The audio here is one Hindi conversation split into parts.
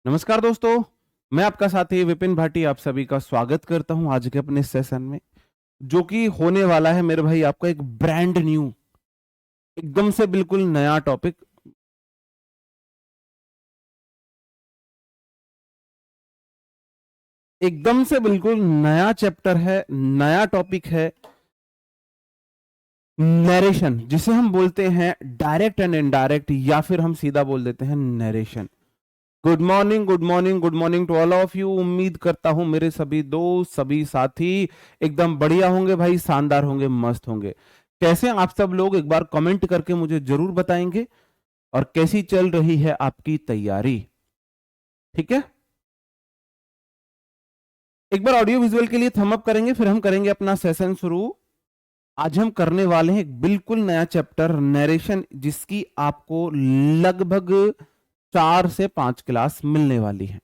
नमस्कार दोस्तों, मैं आपका साथी विपिन भाटी आप सभी का स्वागत करता हूं आज के अपने सेशन में, जो कि होने वाला है मेरे भाई आपका एक ब्रांड न्यू, एकदम से बिल्कुल नया टॉपिक। एकदम से बिल्कुल नया चैप्टर है, नया टॉपिक है। नरेशन, जिसे हम बोलते हैं डायरेक्ट एंड इनडायरेक्ट, या फिर हम सीधा बोल देते हैं narration. Good morning, good morning, good morning to all of you. उम्मीद करता हूं मेरे सभी दोस्त, सभी साथी एकदम बढ़िया होंगे भाई, शानदार होंगे, मस्त होंगे। कैसे हैं आप सब लोग, एक बार कमेंट करके मुझे जरूर बताएंगे। और कैसी चल रही है आपकी तैयारी? ठीक है, एक बार ऑडियो विजुअल के लिए थम अप करेंगे, फिर हम करेंगे अपना सेशन शुरू। आज हम करने वाले हैं एक बिल्कुल नया चैप्टर नरेशन, जिसकी आपको लगभग 4 से 5 क्लास मिलने वाली है।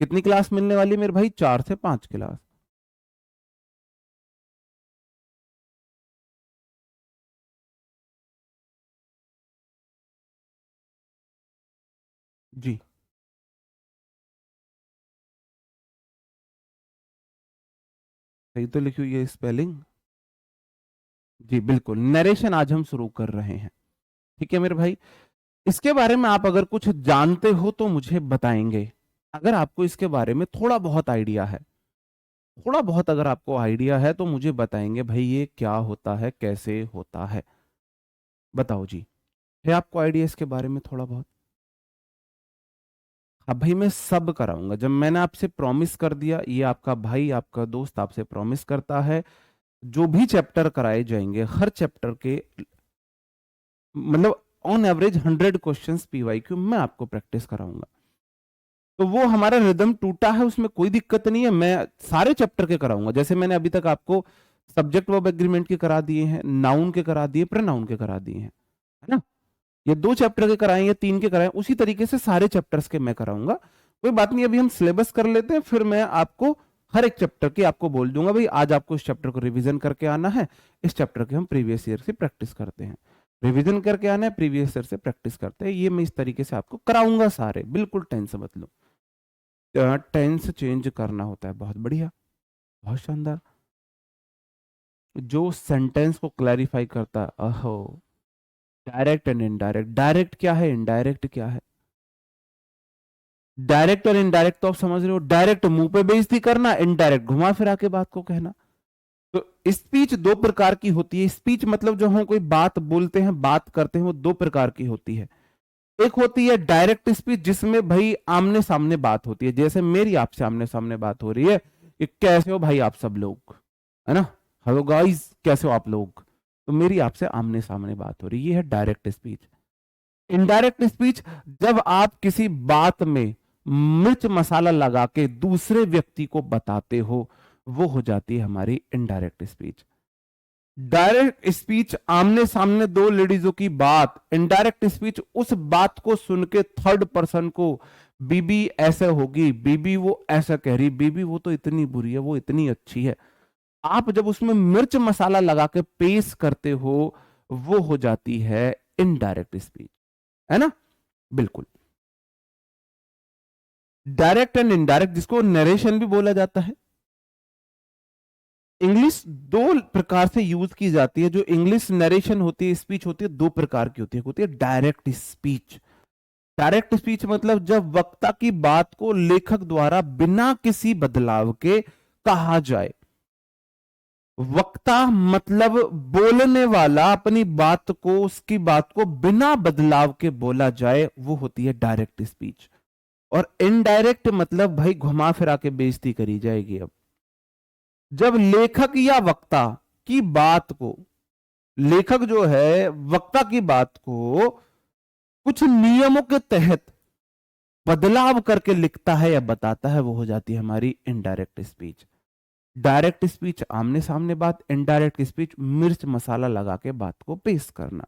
कितनी क्लास मिलने वाली है मेरे भाई? 4 से 5 क्लास। जी, सही तो लिखी हुई है स्पेलिंग। जी बिल्कुल, नरेशन आज हम शुरू कर रहे हैं। ठीक है मेरे भाई, इसके बारे में आप अगर कुछ जानते हो तो मुझे बताएंगे। अगर आपको इसके बारे में थोड़ा बहुत आइडिया है, थोड़ा बहुत अगर आपको आइडिया है तो मुझे बताएंगे भाई ये क्या होता है, कैसे होता है। बताओ जी, है आपको आइडिया इसके बारे में थोड़ा बहुत? हाँ भाई, मैं सब कराऊंगा। जब मैंने आपसे प्रॉमिस कर दिया, ये आपका भाई आपका दोस्त आपसे प्रॉमिस करता है, जो भी चैप्टर कराए जाएंगे हर चैप्टर के मतलब ऑन एवरेज 100 क्वेश्चंस पीवाईक्यू मैं आपको प्रैक्टिस कराऊंगा। तो वो हमारा रिदम टूटा है, उसमें कोई दिक्कत नहीं है, मैं सारे चैप्टर के कराऊंगा। जैसे मैंने अभी तक आपको सब्जेक्ट वर्ब एग्रीमेंट के करा दिए हैं, नाउन के करा दिए, प्रोनाउन के करा दिए हैं, है ना? ये 2 चैप्टर के कराएं या 3 के कराएं, उसी तरीके से सारे चैप्टर्स के मैं कराऊंगा। कोई बात नहीं, अभी हम सिलेबस कर लेते हैं, फिर मैं आपको हर एक चैप्टर की आपको बोल दूंगा भाई आज आपको इस चैप्टर को रिवीजन करके आना है, इस चैप्टर के हम प्रीवियस ईयर से प्रैक्टिस करते हैं। रिवीजन करके आना है, प्रीवियस ईयर से प्रैक्टिस करते हैं, ये मैं इस तरीके से आपको कराऊंगा सारे, बिल्कुल टेंशन मत लो। टेंस चेंज करना होता है, बहुत बढ़िया, बहुत शानदार। जो सेंटेंस को क्लैरिफाई करता है, अहो, डायरेक्ट एंड इनडायरेक्ट। डायरेक्ट क्या है, इनडायरेक्ट क्या है? डायरेक्ट और इनडायरेक्ट तो आप समझ रहे हो। डायरेक्ट मुंह पे बेइज्जती करना, इनडायरेक्ट घुमा फिरा के बात को कहना। तो स्पीच 2 प्रकार की होती है। स्पीच मतलब जो हम कोई बात बोलते हैं, बात करते हैं, वो 2 प्रकार की होती है। एक होती है डायरेक्ट स्पीच, जिसमें भाई आमने सामने बात होती है, जैसे मेरी आपसे आमने सामने बात हो रही है कि कैसे हो भाई आप सब लोग, है ना? हेलो गाइस, कैसे हो आप लोग? तो मेरी आपसे आमने सामने बात हो रही है, ये है डायरेक्ट स्पीच। इनडायरेक्ट स्पीच, जब आप किसी बात में मिर्च मसाला लगा के दूसरे व्यक्ति को बताते हो, वो हो जाती है हमारी इनडायरेक्ट स्पीच। डायरेक्ट स्पीच आमने सामने 2 लेडीजों की बात। इनडायरेक्ट स्पीच उस बात को सुन के थर्ड पर्सन को, बीबी ऐसे होगी, बीबी वो ऐसा कह रही, बीबी वो तो इतनी बुरी है, वो इतनी अच्छी है। आप जब उसमें मिर्च मसाला लगा के पेश करते हो, वो हो जाती है इनडायरेक्ट स्पीच, है ना? बिल्कुल। डायरेक्ट एंड इनडायरेक्ट, जिसको नरेशन भी बोला जाता है। इंग्लिश 2 प्रकार से यूज की जाती है। जो इंग्लिश नरेशन होती है, स्पीच होती है, 2 प्रकार की होती है। होती है डायरेक्ट स्पीच। डायरेक्ट स्पीच मतलब जब वक्ता की बात को लेखक द्वारा बिना किसी बदलाव के कहा जाए। वक्ता मतलब बोलने वाला अपनी बात को, उसकी बात को बिना बदलाव के बोला जाए, वो होती है डायरेक्ट स्पीच। और इनडायरेक्ट मतलब भाई घुमा फिरा के बेइज्जती करी जाएगी। अब जब लेखक या वक्ता की बात को, लेखक जो है वक्ता की बात को कुछ नियमों के तहत बदलाव करके लिखता है या बताता है, वो हो जाती है हमारी इनडायरेक्ट स्पीच। डायरेक्ट स्पीच आमने सामने बात, इनडायरेक्ट स्पीच मिर्च मसाला लगा के बात को पेश करना।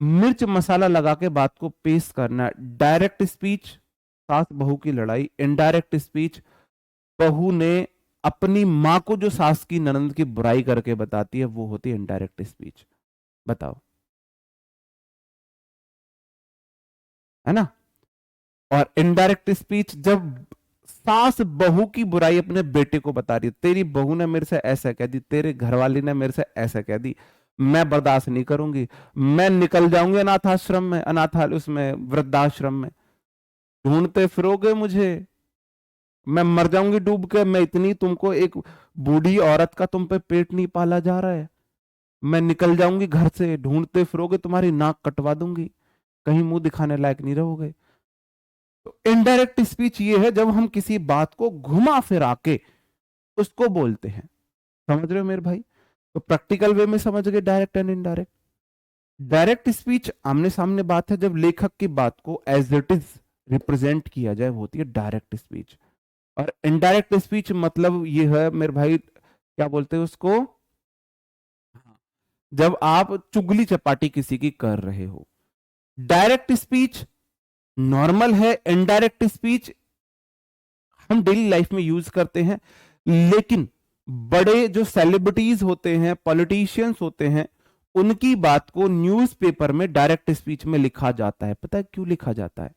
मिर्च मसाला लगा के बात को पेश करना डायरेक्ट स्पीच, सास बहू की लड़ाई। इनडायरेक्ट स्पीच, बहू ने अपनी मां को जो सास की ननंद की बुराई करके बताती है, वो होती है इनडायरेक्ट स्पीच। बताओ, है ना? और इनडायरेक्ट स्पीच जब सास बहू की बुराई अपने बेटे को बता रही है, तेरी बहू ने मेरे से ऐसा कह दी, तेरे घरवाली ने मेरे से ऐसा कह दी, मैं बर्दाश्त नहीं करूंगी, मैं निकल जाऊंगी अनाथाश्रम में, उसमें वृद्धाश्रम में, ढूंढते फिरोगे मुझे, मैं मर जाऊंगी डूब के, मैं इतनी तुमको, एक बूढ़ी औरत का तुम पे पेट नहीं पाला जा रहा है, मैं निकल जाऊंगी घर से, ढूंढते फिरोगे, तुम्हारी नाक कटवा दूंगी, कहीं मुंह दिखाने लायक नहीं रहोगे। तो इनडायरेक्ट स्पीच ये है जब हम किसी बात को घुमा फिरा के उसको बोलते हैं। समझ रहे हो मेरे भाई? तो प्रैक्टिकल वे में समझ गए direct and indirect. Direct speech आमने सामने बात है, जब लेखक की बात को एज इट इज रिप्रेजेंट किया जाए, वो होती है डायरेक्ट स्पीच। और इनडायरेक्ट स्पीच मतलब ये है मेरे भाई, क्या बोलते हैं उसको, जब आप चुगली चपाटी किसी की कर रहे हो। डायरेक्ट स्पीच नॉर्मल है, इनडायरेक्ट स्पीच हम डेली लाइफ में यूज करते हैं, लेकिन बड़े जो सेलिब्रिटीज होते हैं, पॉलिटिशियंस होते हैं, उनकी बात को न्यूज़पेपर में डायरेक्ट स्पीच में लिखा जाता है। पता है क्यों लिखा जाता है?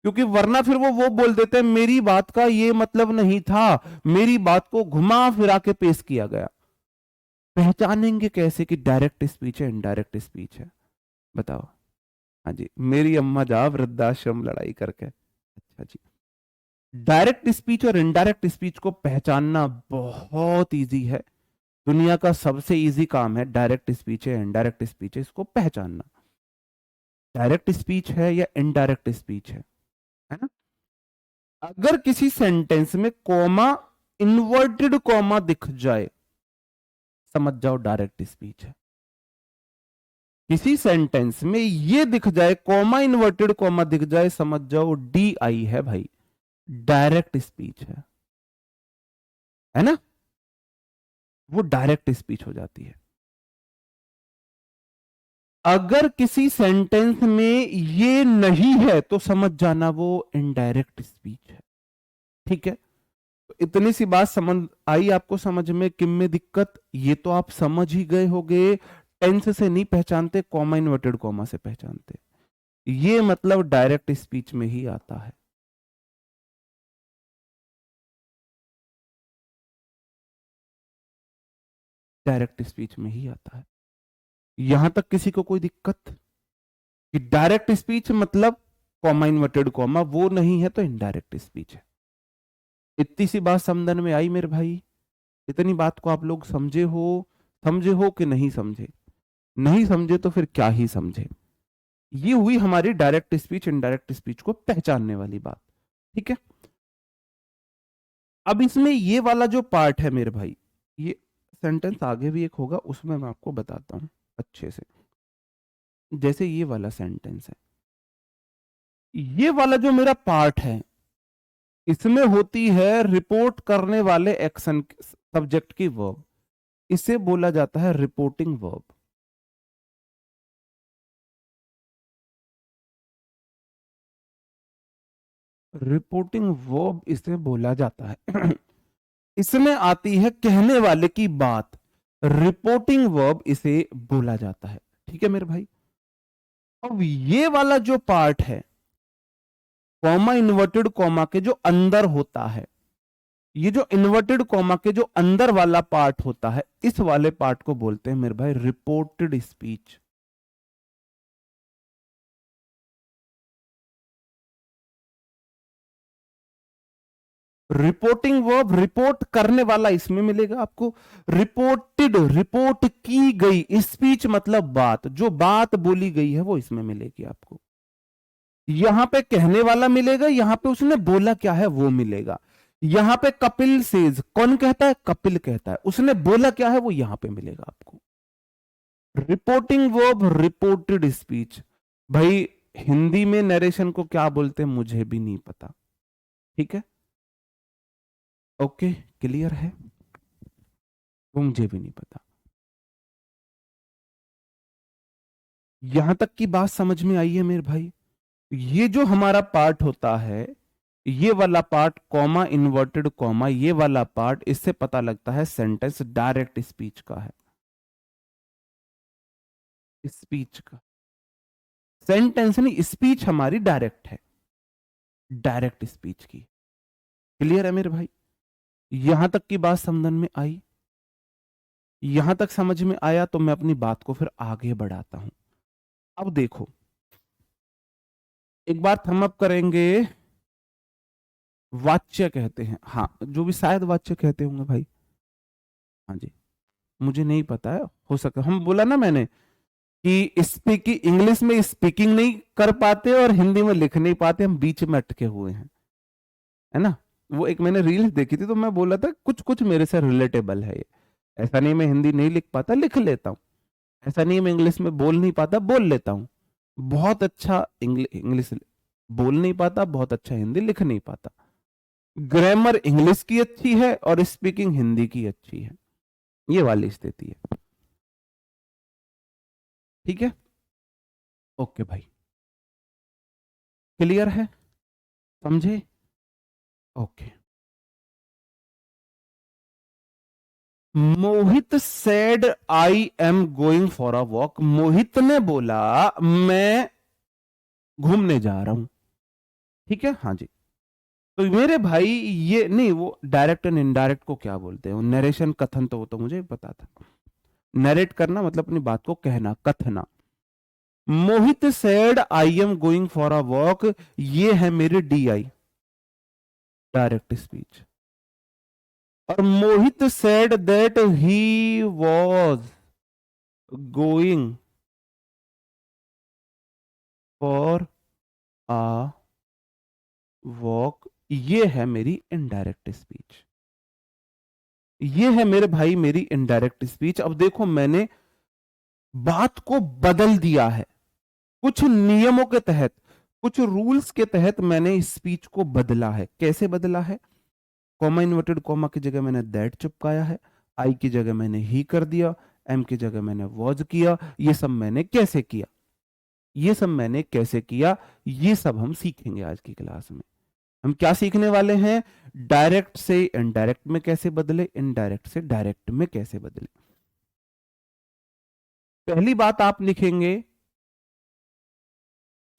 क्योंकि वरना फिर वो बोल देते हैं मेरी बात का ये मतलब नहीं था, मेरी बात को घुमा फिरा के पेश किया गया। पहचानेंगे कैसे कि डायरेक्ट स्पीच है इनडायरेक्ट स्पीच है? बताओ। हाँ जी, मेरी अम्मा जा वृद्धाश्रम लड़ाई करके। अच्छा जी। डायरेक्ट स्पीच और इनडायरेक्ट स्पीच को पहचानना बहुत इजी है। दुनिया का सबसे इजी काम है डायरेक्ट स्पीच है इनडायरेक्ट स्पीच है इसको पहचानना। डायरेक्ट स्पीच है या इनडायरेक्ट स्पीच है ना? अगर किसी सेंटेंस में कॉमा, इन्वर्टेड कॉमा दिख जाए, समझ जाओ डायरेक्ट स्पीच है। किसी सेंटेंस में ये दिख जाए, कॉमा इन्वर्टेड कॉमा दिख जाए, समझ जाओ डी आई है भाई, डायरेक्ट स्पीच है ना? वो डायरेक्ट स्पीच हो जाती है। अगर किसी सेंटेंस में ये नहीं है तो समझ जाना वो इनडायरेक्ट स्पीच है। ठीक है, तो इतनी सी बात समझ आई आपको समझ में, किम में दिक्कत, ये तो आप समझ ही गए होंगे। टेंस से नहीं पहचानते, कॉमा इन्वर्टेड कॉमा से पहचानते, ये मतलब डायरेक्ट स्पीच में ही आता है। डायरेक्ट स्पीच में ही आता है। यहां तक किसी को कोई दिक्कत कि डायरेक्ट स्पीच मतलब कॉमा इन्वर्टेड कॉमा, वो नहीं है तो इनडायरेक्ट स्पीच है। इतनी सी बात समझन में आई मेरे भाई? इतनी बात को आप लोग समझे हो कि नहीं समझे? नहीं समझे तो फिर क्या ही समझे। ये हुई हमारी डायरेक्ट स्पीच इनडायरेक्ट स्पीच को पहचानने वाली बात। ठीक है, अब इसमें ये वाला जो पार्ट है मेरे भाई, ये सेंटेंस आगे भी एक होगा, उसमें मैं आपको बताता हूं अच्छे से। जैसे ये वाला सेंटेंस है, ये वाला जो मेरा पार्ट है, इसमें होती है रिपोर्ट करने वाले एक्शन, सब्जेक्ट की वर्ब, इसे बोला जाता है रिपोर्टिंग वर्ब। रिपोर्टिंग वर्ब इसे बोला जाता है। इसमें आती है कहने वाले की बात, रिपोर्टिंग वर्ब इसे बोला जाता है। ठीक है मेरे भाई? अब ये वाला जो पार्ट है, कॉमा इन्वर्टेड कॉमा के जो अंदर होता है, ये जो इन्वर्टेड कॉमा के जो अंदर वाला पार्ट होता है, इस वाले पार्ट को बोलते हैं मेरे भाई reported speech. Reporting verb, report करने वाला इसमें मिलेगा आपको, रिपोर्टेड रिपोर्ट की गई, स्पीच मतलब बात, जो बात बोली गई है वो इसमें मिलेगी आपको। यहां पे कहने वाला मिलेगा, यहां पे उसने बोला क्या है वो मिलेगा। यहां पे कपिल सेज, कौन कहता है? कपिल कहता है, उसने बोला क्या है वो यहां पे मिलेगा आपको। Reporting verb, reported speech. भाई हिंदी में नरेशन को क्या बोलते हैं मुझे भी नहीं पता। ठीक है, ओके, क्लियर है? वो मुझे भी नहीं पता। यहां तक की बात समझ में आई है मेरे भाई? ये जो हमारा पार्ट होता है, ये वाला पार्ट कॉमा इन्वर्टेड कॉमा, ये वाला पार्ट, इससे पता लगता है सेंटेंस डायरेक्ट स्पीच का है। स्पीच का, सेंटेंस नहीं, स्पीच हमारी डायरेक्ट है। डायरेक्ट स्पीच की। क्लियर है मेरे भाई? यहां तक की बात समझ में आई? यहां तक समझ में आया तो मैं अपनी बात को फिर आगे बढ़ाता हूं। अब देखो, एक बार थम अप करेंगे। वाच्य कहते हैं, हाँ, जो भी शायद वाच्य कहते होंगे भाई। हाँ जी, मुझे नहीं पता है, हो सकता, हम बोला ना मैंने कि स्पीकिंग, इंग्लिश में स्पीकिंग नहीं कर पाते और हिंदी में लिख नहीं पाते, हम बीच में अटके हुए हैं, है ना। वो एक मैंने रील्स देखी थी तो मैं बोला था कुछ कुछ मेरे से रिलेटेबल है ये। ऐसा नहीं मैं हिंदी नहीं लिख पाता, लिख लेता हूँ। ऐसा नहीं मैं इंग्लिश में बोल नहीं पाता, बोल लेता हूँ। बहुत अच्छा इंग्लिश बोल नहीं पाता, बहुत अच्छा हिंदी लिख नहीं पाता। ग्रामर इंग्लिश की अच्छी है और स्पीकिंग हिंदी की अच्छी है, ये वाली स्थिति है। ठीक है, ओके भाई, क्लियर है, समझे? Okay. Mohit said I am going for a walk. Mohit ने बोला मैं घूमने जा रहा हूं। ठीक है, हाँ जी। तो मेरे भाई, ये नहीं, वो डायरेक्ट एंड इनडायरेक्ट को क्या बोलते हैं, नरेशन, कथन, तो वो तो मुझे पता था। नरेट करना मतलब अपनी बात को कहना, कथना। Mohit said I am going for a walk, ये है मेरे डी आई, डायरेक्ट स्पीच। और Mohit said that he was going for a walk, ये है मेरी इनडायरेक्ट स्पीच। ये है मेरे भाई मेरी इनडायरेक्ट स्पीच। अब देखो, मैंने बात को बदल दिया है, कुछ नियमों के तहत, कुछ रूल्स के तहत मैंने स्पीच को बदला है। कैसे बदला है? कॉमा इन्वर्टेड कॉमा की जगह मैंने दैट चिपकाया है, आई की जगह मैंने ही कर दिया, एम की जगह मैंने वॉज किया। ये सब मैंने कैसे किया, ये सब मैंने कैसे किया, ये सब हम सीखेंगे आज की क्लास में। हम क्या सीखने वाले हैं? डायरेक्ट से इनडायरेक्ट में कैसे बदले, इनडायरेक्ट से डायरेक्ट में कैसे बदले। पहली बात आप लिखेंगे,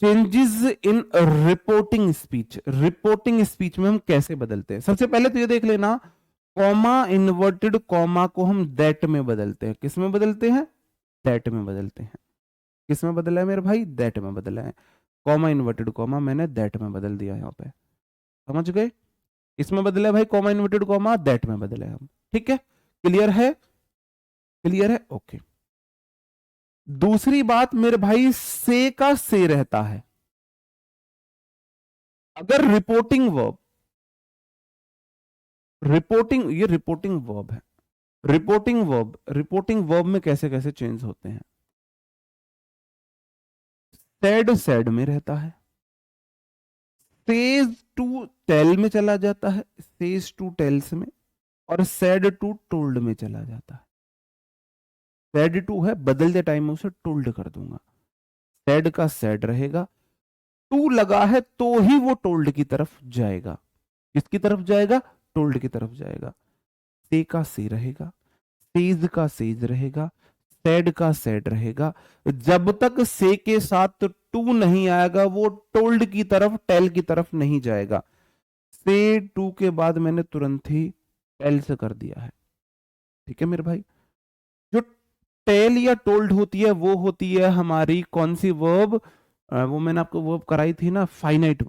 changes in reporting speech. Reporting speech में हम कैसे बदलते हैं? सबसे पहले तो ये देख लेना, कॉमा इन्वर्टेड कॉमा को हम दैट में बदलते हैं। किस में बदलते हैं? दैट में बदलते हैं। किस में बदला है मेरे भाई? दैट में बदला है। कॉमा इन्वर्टेड कॉमा मैंने दैट में बदल दिया यहां पे, समझ गए? इसमें बदला है भाई, कॉमा इन्वर्टेड कॉमा, दैट में बदला है हम। ठीक है, क्लियर है? क्लियर है, ओके। दूसरी बात मेरे भाई, से का से रहता है। अगर रिपोर्टिंग वर्ब, रिपोर्टिंग, ये रिपोर्टिंग वर्ब है। रिपोर्टिंग वर्ब, रिपोर्टिंग वर्ब में कैसे कैसे चेंज होते हैं? सेड सेड में रहता है, सेज टू टेल में चला जाता है, सेज टू टेल्स में, और सेड टू टोल्ड में चला जाता है। सेड टू है, बदलते टाइम में उसे टोल्ड कर दूंगा। सेड का सेड रहेगा, टू लगा है तो ही वो टोल्ड की तरफ जाएगा। किसकी तरफ जाएगा? टोल्ड की तरफ जाएगा। से का से रहेगा, सेज का सेज रहेगा, सेड का सेड रहेगा। जब तक से के साथ टू नहीं आएगा वो टोल्ड की तरफ, टेल की तरफ नहीं जाएगा। से टू के बाद मैंने तुरंत ही टेल से कर दिया है। ठीक है मेरे भाई, जो टेल या टोल्ड होती है वो होती है हमारी कौन सी वर्ब? वो मैंने आपको वर्ब कराई थी ना, फाइनाइट,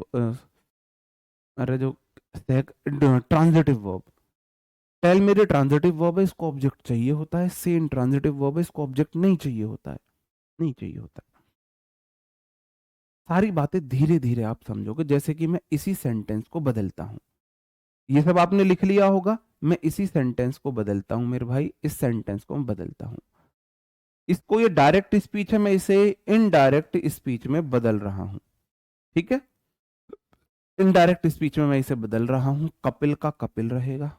अरे जो ट्रांजिटिव वर्ब। टेल मेरे ट्रांजिटिव वर्ब है, इसको ऑब्जेक्ट चाहिए होता है। से ट्रांजिटिव वर्ब है, इसको ऑब्जेक्ट नहीं चाहिए होता है, नहीं चाहिए होता है। सारी बातें धीरे धीरे आप समझोगे, जैसे कि मैं इसी सेंटेंस को बदलता हूं। ये सब आपने लिख लिया होगा, मैं इसी सेंटेंस को बदलता हूं मेरे भाई, इस सेंटेंस को मैं बदलता हूं। इसको, ये डायरेक्ट स्पीच है, मैं इसे इनडायरेक्ट स्पीच में बदल रहा हूं। ठीक है, इनडायरेक्ट स्पीच में मैं इसे बदल रहा हूं। कपिल का कपिल रहेगा,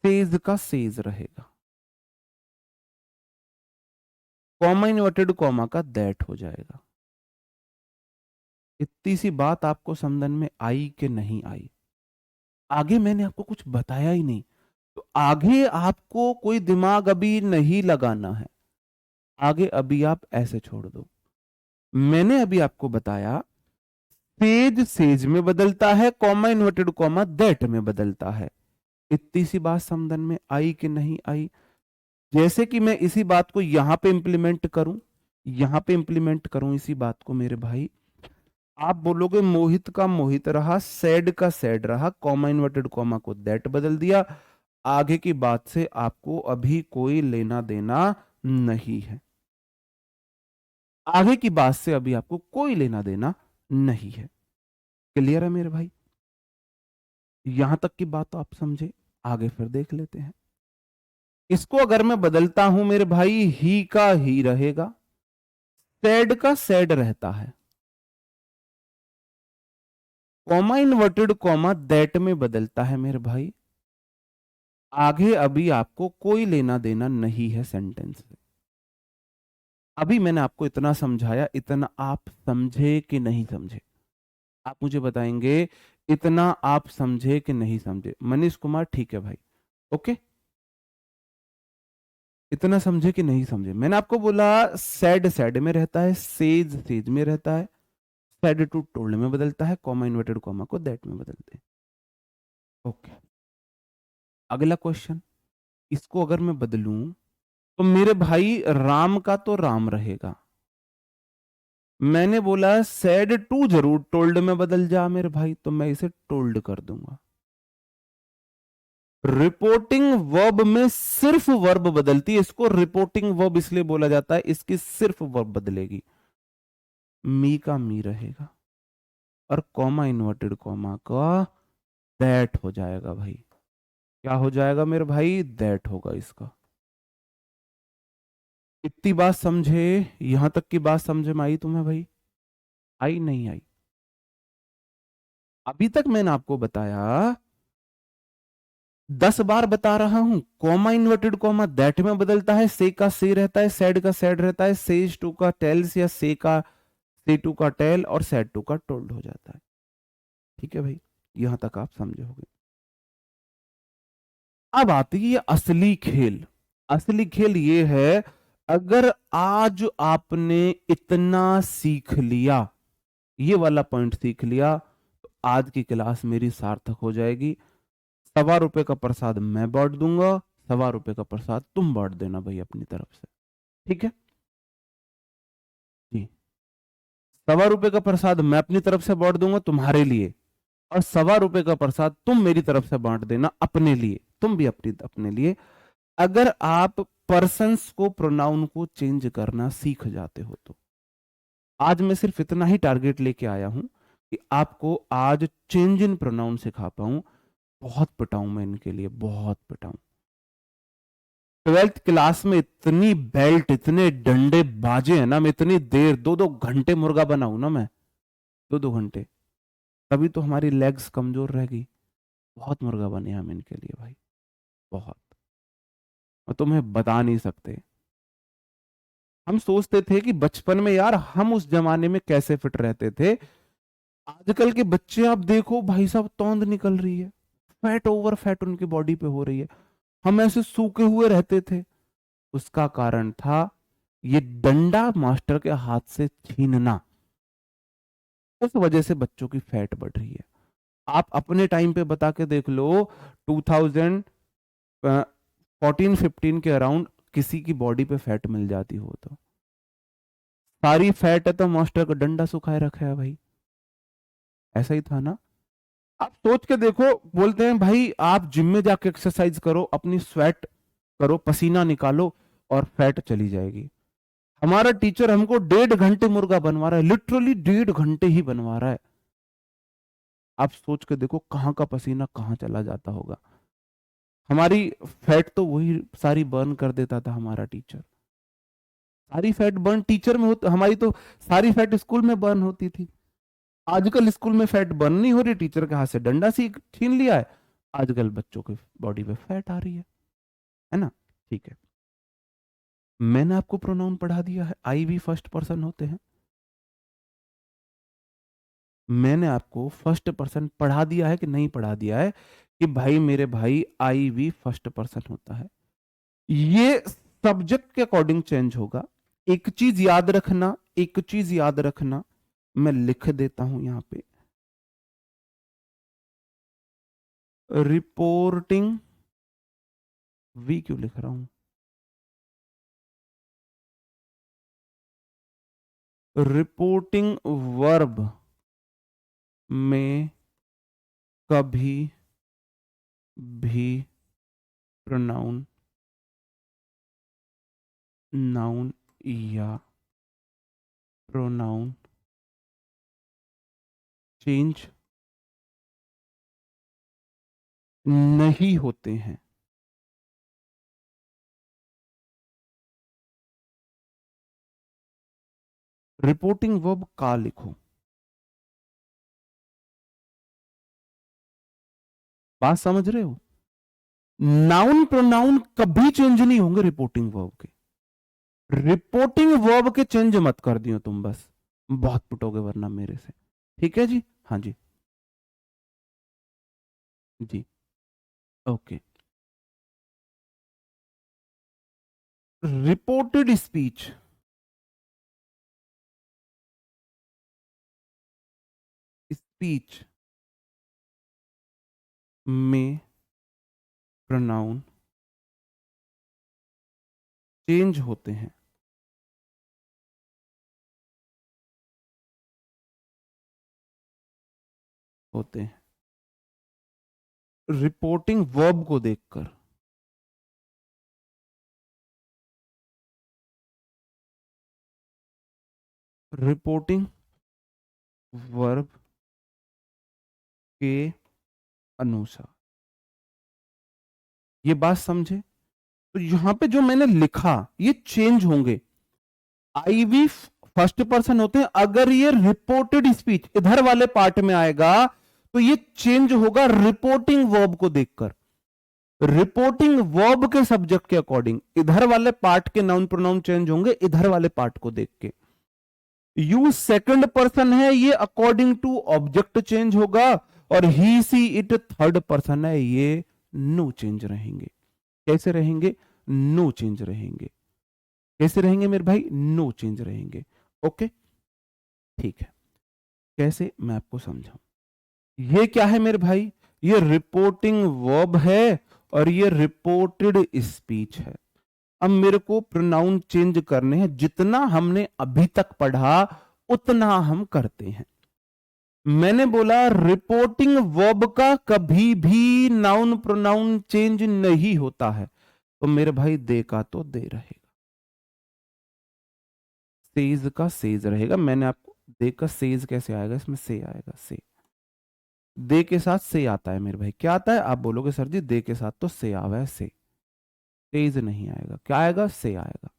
सेज का सेज रहेगा, कॉमा इन्वर्टेड कॉमा का दैट हो जाएगा। इतनी सी बात आपको समझ में आई कि नहीं आई? आगे मैंने आपको कुछ बताया ही नहीं, तो आगे आपको कोई दिमाग अभी नहीं लगाना है। आगे अभी आप ऐसे छोड़ दो, मैंने अभी आपको बताया सेज सेज में बदलता है, कॉमा इन्वर्टेड कॉमा दैट में बदलता है। इतनी सी बात समझ में आई कि नहीं आई? जैसे कि मैं इसी बात को यहां पे इंप्लीमेंट करूं, यहां पे इंप्लीमेंट करूं इसी बात को मेरे भाई, आप बोलोगे मोहित का मोहित रहा, सैड का सैड रहा, कॉमा इन्वर्टेड कॉमा को दैट बदल दिया। आगे की बात से आपको अभी कोई लेना देना नहीं है। आगे की बात से अभी आपको कोई लेना देना नहीं है। क्लियर है मेरे भाई? यहां तक की बात तो आप समझे, आगे फिर देख लेते हैं। इसको अगर मैं बदलता हूं मेरे भाई, ही का ही रहेगा, सैड का सैड रहता है, कॉमा इन्वर्टेड कॉमा दैट में बदलता है मेरे भाई। आगे अभी आपको कोई लेना देना नहीं है सेंटेंस से। अभी मैंने आपको इतना समझाया, इतना आप समझे कि नहीं समझे? आप मुझे बताएंगे इतना आप समझे कि नहीं समझे? मनीष कुमार ठीक है भाई, ओके। इतना समझे कि नहीं समझे? मैंने आपको बोला सैड सैड में रहता है, सेज सेज में रहता है, सैड टू टोल्ड में बदलता है, कॉमा इन्वर्टेड कॉमा को दैट में बदलते हैं। ओके, अगला क्वेश्चन, इसको अगर मैं बदलूं तो मेरे भाई राम का तो राम रहेगा। मैंने बोला सैड टू जरूर टोल्ड में बदल जा मेरे भाई, तो मैं इसे टोल्ड कर दूंगा। रिपोर्टिंग वर्ब में सिर्फ वर्ब बदलती है, इसको रिपोर्टिंग वर्ब इसलिए बोला जाता है, इसकी सिर्फ वर्ब बदलेगी। मी का मी रहेगा और कॉमा इन्वर्टेड कॉमा का दैट हो जाएगा भाई। क्या हो जाएगा मेरे भाई? दैट होगा इसका। इतनी बात समझे? यहां तक की बात समझ में आई तुम्हें भाई? आई नहीं आई? अभी तक मैंने आपको बताया, 10 बार बता रहा हूं, कॉमा इन्वर्टेड कॉमा दैट में बदलता है, से का से रहता है, सैड का सैड रहता है, सेज टू का टेल्स या से का से टू का टेल और सैड टू का टोल्ड हो जाता है। ठीक है भाई, यहां तक आप समझे होंगे। अब आती है असली खेल। असली खेल ये है, अगर आज आपने इतना सीख लिया, ये वाला पॉइंट सीख लिया, तो आज की क्लास मेरी सार्थक हो जाएगी। ₹1.25 का प्रसाद मैं बांट दूंगा, ₹1.25 का प्रसाद तुम बांट देना भाई अपनी तरफ से। ठीक है जी, ₹1.25 का प्रसाद मैं अपनी तरफ से बांट दूंगा तुम्हारे लिए, और ₹1.25 का प्रसाद तुम मेरी तरफ से बांट देना अपने लिए, तुम भी अपनी अपने लिए। अगर आप पर्सन्स को, प्रोनाउन को चेंज करना सीख जाते हो तो। आज मैं सिर्फ इतना ही टारगेट लेके आया हूं कि आपको आज चेंज इन प्रोनाउन सिखा पाऊं। बहुत पिटाऊं मैं इनके लिए, बहुत पिटाऊं। 12th क्लास में इतनी बेल्ट, इतने डंडे बाजे हैं ना, मैं इतनी देर 2-2 घंटे मुर्गा बनाऊं ना मैं, 2-2 घंटे, तभी तो हमारी लेग्स कमजोर रह गई। बहुत मुर्गा बने हम इनके लिए भाई, बहुत। और तुम्हें बता नहीं सकते। हम सोचते थे कि बचपन में यार हम उस जमाने में कैसे फिट रहते थे। आजकल के बच्चे आप देखो भाई साहब, तौंद निकल रही है, फैट ओवर फैट उनकी बॉडी पे हो रही है। हम ऐसे सूखे हुए रहते थे। उसका कारण था ये डंडा मास्टर के हाथ से छीनना, उस वजह से बच्चों की फैट बढ़ रही है। आप अपने टाइम पे बता के देख लो, 2014-15 के अराउंड किसी की बॉडी पे फैट मिल जाती हो तो सारी फैट है तो मास्टर का डंडा सुखाए रखा है भाई। ऐसा ही था ना? आप सोच के देखो, बोलते हैं भाई आप जिम में जाके एक्सरसाइज करो, अपनी स्वेट करो, पसीना निकालो और फैट चली जाएगी। हमारा टीचर हमको 1.5 घंटे मुर्गा बनवा रहा है, लिटरली 1.5 घंटे ही बनवा रहा है। आप सोच के देखो कहाँ का पसीना कहाँ चला जाता होगा। हमारी फैट तो वही सारी बर्न कर देता था हमारा टीचर। सारी फैट बर्न टीचर में होती, हमारी तो सारी फैट स्कूल में बर्न होती थी। आजकल स्कूल में फैट बर्न नहीं हो रही, टीचर के हाथ से डंडा सी छीन लिया है, आजकल बच्चों की बॉडी पे फैट आ रही है ना? ठीक है, मैंने आपको प्रोनाउन पढ़ा दिया है, आई भी फर्स्ट पर्सन होते हैं। मैंने आपको फर्स्ट पर्सन पढ़ा दिया है कि नहीं पढ़ा दिया है कि भाई मेरे भाई आई भी फर्स्ट पर्सन होता है। ये सब्जेक्ट के अकॉर्डिंग चेंज होगा। एक चीज याद रखना, एक चीज याद रखना, मैं लिख देता हूं यहां पे, रिपोर्टिंग, वी क्यों लिख रहा हूं, रिपोर्टिंग वर्ब में कभी भी प्रोनाउन, नाउन या प्रोनाउन चेंज नहीं होते हैं। रिपोर्टिंग वर्ब का लिखो, बात समझ रहे हो? नाउन प्रोनाउन कभी चेंज नहीं होंगे रिपोर्टिंग वर्ब के, रिपोर्टिंग वर्ब के चेंज मत कर दियो तुम, बस बहुत पिटोगे वरना मेरे से। ठीक है जी, हाँ जी जी, ओके। रिपोर्टेड स्पीच, स्पीच में प्रोनाउन चेंज होते हैं, होते हैं रिपोर्टिंग वर्ब को देखकर। रिपोर्टिंग वर्ब के अनुसार, ये बात समझे? तो यहां पे जो मैंने लिखा ये चेंज होंगे, आईवी फर्स्ट पर्सन होते हैं, अगर ये रिपोर्टेड स्पीच इधर वाले पार्ट में आएगा तो ये चेंज होगा रिपोर्टिंग वर्ब को देखकर, रिपोर्टिंग वर्ब के सब्जेक्ट के अकॉर्डिंग इधर वाले पार्ट के नाउन प्रोनाउन चेंज होंगे इधर वाले पार्ट को देख के। यू सेकंड पर्सन है, ये अकॉर्डिंग टू ऑब्जेक्ट चेंज होगा, और ही सी इट थर्ड पर्सन है, ये नो चेंज रहेंगे। कैसे रहेंगे? नो चेंज रहेंगे। कैसे रहेंगे मेरे भाई? नो चेंज रहेंगे। ओके ठीक है, कैसे मैं आपको समझाऊं। ये क्या है मेरे भाई? ये रिपोर्टिंग वर्ब है और ये रिपोर्टेड स्पीच है। अब मेरे को प्रोनाउन चेंज करने हैं, जितना हमने अभी तक पढ़ा उतना हम करते हैं। मैंने बोला रिपोर्टिंग वर्ब का कभी भी नाउन प्रोनाउन चेंज नहीं होता है, तो मेरे भाई दे का तो दे रहेगा, सेज का सेज रहेगा। मैंने आपको दे का सेज कैसे आएगा, इसमें से आएगा, से दे के साथ से आता है मेरे भाई। क्या आता है? आप बोलोगे सर जी दे के साथ तो से आवा है, से सेज नहीं आएगा। क्या आएगा? से आएगा,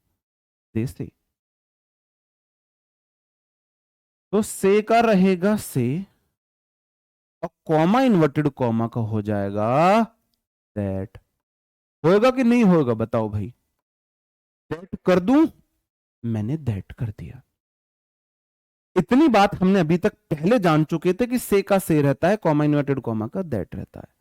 दे से। तो से का रहेगा से, और कॉमा इन्वर्टेड कॉमा का हो जाएगा दैट। होएगा कि नहीं होएगा बताओ भाई? दैट कर दूं? मैंने दैट कर दिया। इतनी बात हमने अभी तक पहले जान चुके थे कि से का से रहता है, कॉमा इन्वर्टेड कॉमा का दैट रहता है।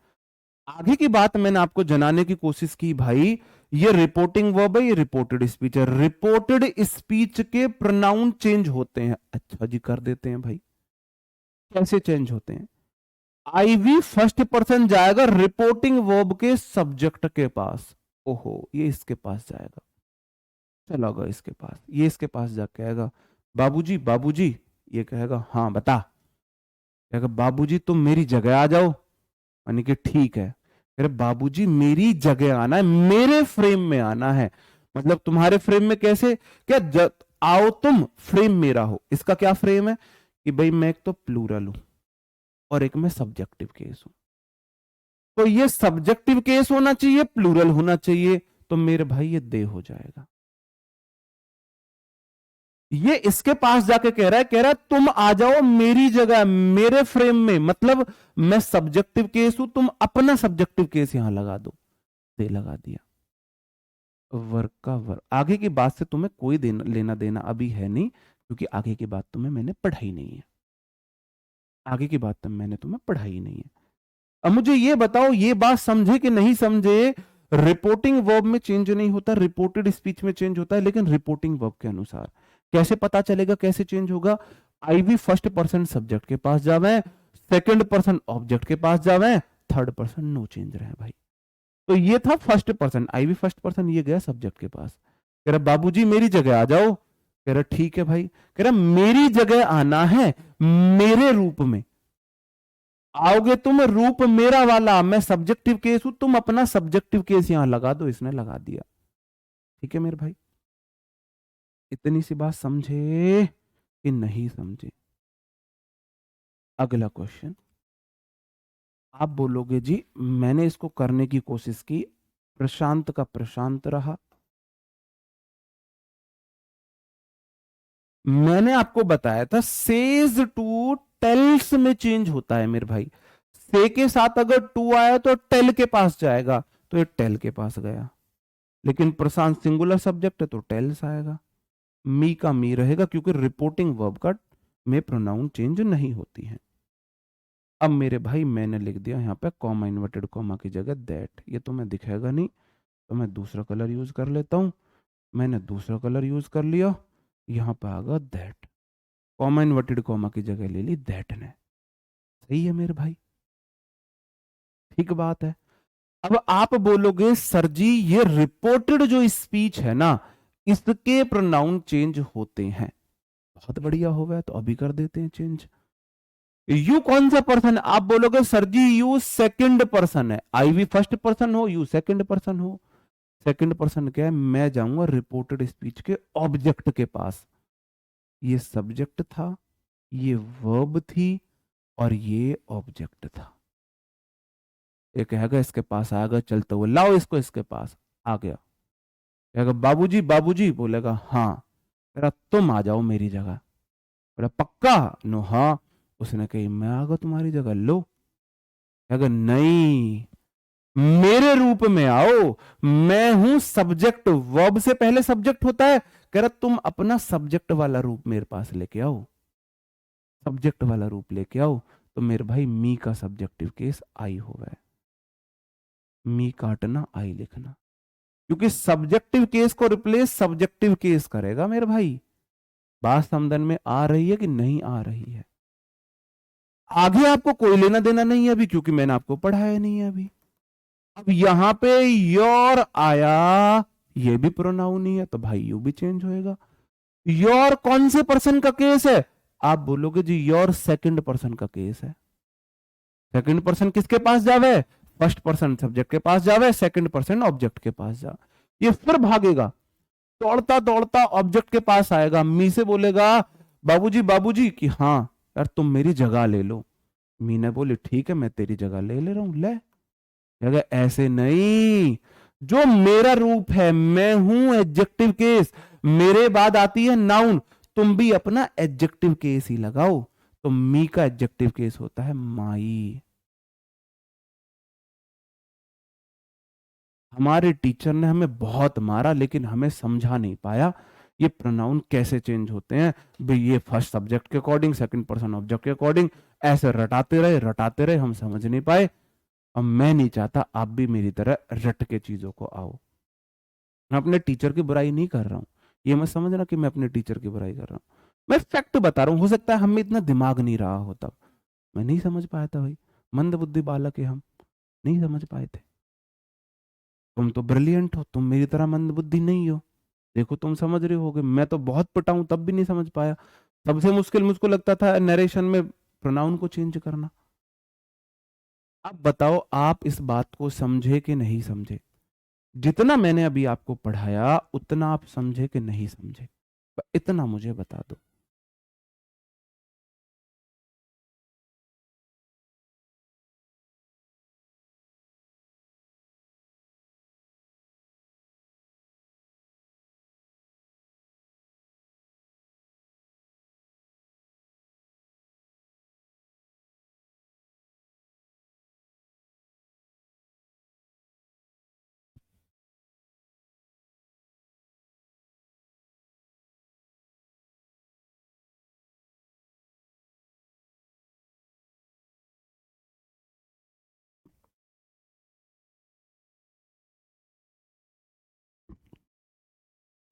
आगे की बात मैंने आपको जनाने की कोशिश की भाई, ये रिपोर्टिंग वर्ब है, ये रिपोर्टेड स्पीच है, रिपोर्टेड स्पीच के प्रोनाउन चेंज होते हैं। अच्छा जी, कर देते हैं भाई। कैसे चेंज होते हैं? आईवी फर्स्ट पर्सन जाएगा रिपोर्टिंग वर्ब के सब्जेक्ट के पास। ओहो, ये इसके पास जाएगा, चला गया इसके पास, ये इसके पास जाके आएगा, बाबूजी बाबूजी, ये कहेगा हाँ बता, कहेगा बाबूजी तुम मेरी जगह आ जाओ, यानी कि ठीक है। अरे बाबूजी मेरी जगह आना है, मेरे फ्रेम में आना है। मतलब तुम्हारे फ्रेम में कैसे? क्या आओ तुम फ्रेम मेरा हो। इसका क्या फ्रेम है कि भाई मैं एक तो प्लूरल हूं और एक मैं सब्जेक्टिव केस हूं, तो ये सब्जेक्टिव केस होना चाहिए, प्लूरल होना चाहिए, तो मेरे भाई ये दे हो जाएगा। ये इसके पास जाके कह रहा है तुम आ जाओ मेरी जगह, मेरे फ्रेम में, मतलब मैं सब्जेक्टिव केस हूं, तुम अपना सब्जेक्टिव केस यहां लगा दो। दे लगा दिया, वर्क का वर्क। आगे की बात से तुम्हें कोई लेना देना अभी है नहीं, क्योंकि आगे की बात तुम्हें मैंने पढ़ाई नहीं है, आगे की बात मैंने तुम्हें पढ़ाई नहीं है। अब मुझे ये बताओ, ये बात समझे कि नहीं समझे? रिपोर्टिंग वर्ब में चेंज नहीं होता, रिपोर्टेड स्पीच में चेंज होता है, लेकिन रिपोर्टिंग वर्ब के अनुसार। कैसे पता चलेगा, कैसे चेंज होगा? आईवी फर्स्ट पर्सन सब्जेक्ट के पास जावे, सेकंड पर्सन ऑब्जेक्ट के पास जावे, थर्ड पर्सन नो चेंज रहे भाई। तो ये था first person, I we first person, ये गया सब्जेक्ट के पास, कह रहा बाबूजी मेरी जगह आ जाओ। कह रहा ठीक है भाई। कह रहा मेरी जगह आना है, मेरे रूप में आओगे तुम, रूप मेरा वाला, मैं सब्जेक्टिव केस हूं, तुम अपना सब्जेक्टिव केस यहां लगा दो। इसने लगा दिया। ठीक है मेरे भाई, इतनी सी बात समझे कि नहीं समझे? अगला क्वेश्चन, आप बोलोगे जी मैंने इसको करने की कोशिश की, प्रशांत का प्रशांत रहा। मैंने आपको बताया था सेज टू टेल्स में चेंज होता है मेरे भाई। से के साथ अगर टू आया तो टेल के पास जाएगा, तो ये टेल के पास गया। लेकिन प्रशांत सिंगुलर सब्जेक्ट है तो टेल्स आएगा। मी का मी रहेगा, क्योंकि रिपोर्टिंग वर्ब का में प्रोनाउन चेंज नहीं होती है। अब मेरे भाई मैंने लिख दिया यहाँ पे कॉमा, इन्वर्टेड कॉमा की जगह दैट। ये तो मैं दिखेगा नहीं, तो मैं दूसरा कलर यूज कर लेता हूँ। मैंने दूसरा कलर यूज कर लिया, यहाँ पे आ गया दैट। कॉमा इन्वर्टेड कॉमा की जगह ले ली दैट ने। सही है मेरे भाई, ठीक बात है। अब आप बोलोगे सर जी ये रिपोर्टेड जो स्पीच है ना, इसके प्रोनाउन चेंज होते हैं। बहुत बढ़िया हो गया, तो अभी कर देते हैं चेंज। यू कौन सा पर्सन? आप बोलोगे sir ji you second person है, आई भी फर्स्ट पर्सन हो, यू सेकंड पर्सन हो। सेकंड पर्सन क्या है? मैं जाऊंगा रिपोर्टेड स्पीच के ऑब्जेक्ट के पास। ये सब्जेक्ट था, ये वर्ब थी, और ये ऑब्जेक्ट था। ये कहेगा इसके पास आएगा चलते हुए, लाओ इसको इसके पास। आ गया, कहेगा बाबूजी बाबूजी, बोलेगा हाँ। कह रहा तुम आ जाओ मेरी जगह। बोला पक्का? नो हाँ। उसने कही मैं आ गया तुम्हारी जगह, लो। कहेगा नहीं, मेरे रूप में आओ, मैं हूं सब्जेक्ट, वर्ब से पहले सब्जेक्ट होता है। कह रहा तुम अपना सब्जेक्ट वाला रूप मेरे पास लेके आओ, सब्जेक्ट वाला रूप लेके आओ। तो मेरे भाई मी का सब्जेक्टिव केस आई हो गया। मी काटना आई लिखना, क्योंकि सब्जेक्टिव केस को रिप्लेस सब्जेक्टिव केस करेगा मेरे भाई। बात समझ में आ रही है कि नहीं आ रही है? आगे आपको कोई लेना देना नहीं है अभी, क्योंकि मैंने आपको पढ़ाया नहीं है अभी। अब यहां पे योर आया, ये भी प्रोनाउन ही है, तो भाई यू भी चेंज होएगा। योर कौन से पर्सन का केस है? आप बोलोगे जी योर सेकंड पर्सन का केस है। सेकंड पर्सन किसके पास जावे? फर्स्ट पर्सन सब्जेक्ट के पास जावे, सेकंड पर्सन ऑब्जेक्ट के पास जा। ये फिर भागेगा, दौड़ता दौड़ता ऑब्जेक्ट के पास आएगा, मी से बोलेगा बाबूजी बाबूजी कि हाँ यार तुम मेरी जगह ले लो। मी ने बोली ठीक है मैं तेरी जगह ले रहा हूं, ले। अगर ऐसे नहीं, जो मेरा रूप है, मैं हूं एडजेक्टिव केस, मेरे बाद आती है नाउन, तुम भी अपना एडजेक्टिव केस ही लगाओ। तो मी का एडजेक्टिव केस होता है माई। हमारे टीचर ने हमें बहुत मारा, लेकिन हमें समझा नहीं पाया ये प्रोनाउन कैसे चेंज होते हैं। भाई ये फर्स्ट सब्जेक्ट के अकॉर्डिंग, सेकंड पर्सन ऑब्जेक्ट के अकॉर्डिंग, ऐसे रटाते रहे, हम समझ नहीं पाए। अब मैं नहीं चाहता आप भी मेरी तरह रट के चीजों को आओ। मैं अपने टीचर की बुराई नहीं कर रहा हूं, ये मत समझना कि मैं अपने टीचर की बुराई कर रहा हूं। मैं फैक्ट बता रहा हूं, हो सकता है हम में इतना दिमाग नहीं रहा होता, मैं नहीं समझ पाया था भाई, मंद बुद्धि बालक है हम, नहीं समझ पाए थे। तुम तो ब्रिलियंट हो, तुम मेरी तरह मंद बुद्धि नहीं हो, देखो तुम समझ रहे होगे। मैं तो बहुत पिटाऊं तब भी नहीं समझ पाया। सबसे मुश्किल मुझको लगता था नरेशन में प्रोनाउन को चेंज करना। अब बताओ आप इस बात को समझे कि नहीं समझे? जितना मैंने अभी आपको पढ़ाया उतना आप समझे कि नहीं समझे? इतना मुझे बता दो।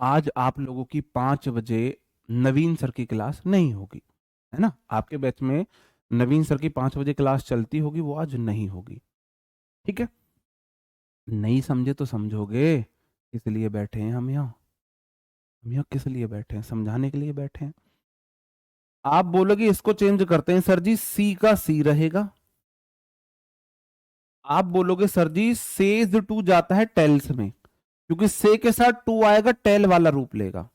आज आप लोगों की 5 बजे नवीन सर की क्लास नहीं होगी, है ना। आपके बैच में नवीन सर की 5 बजे क्लास चलती होगी, वो आज नहीं होगी, ठीक है। नहीं समझे तो समझोगे, किस लिए बैठे हैं हम यहाँ, हम यहाँ किस लिए बैठे हैं, समझाने के लिए बैठे हैं। आप बोलोगे इसको चेंज करते हैं सर जी, सी का सी रहेगा। आप बोलोगे सर जी सेज टू जाता है टेल्स में, क्योंकि से के साथ टू आएगा, टेल वाला रूप लेगा।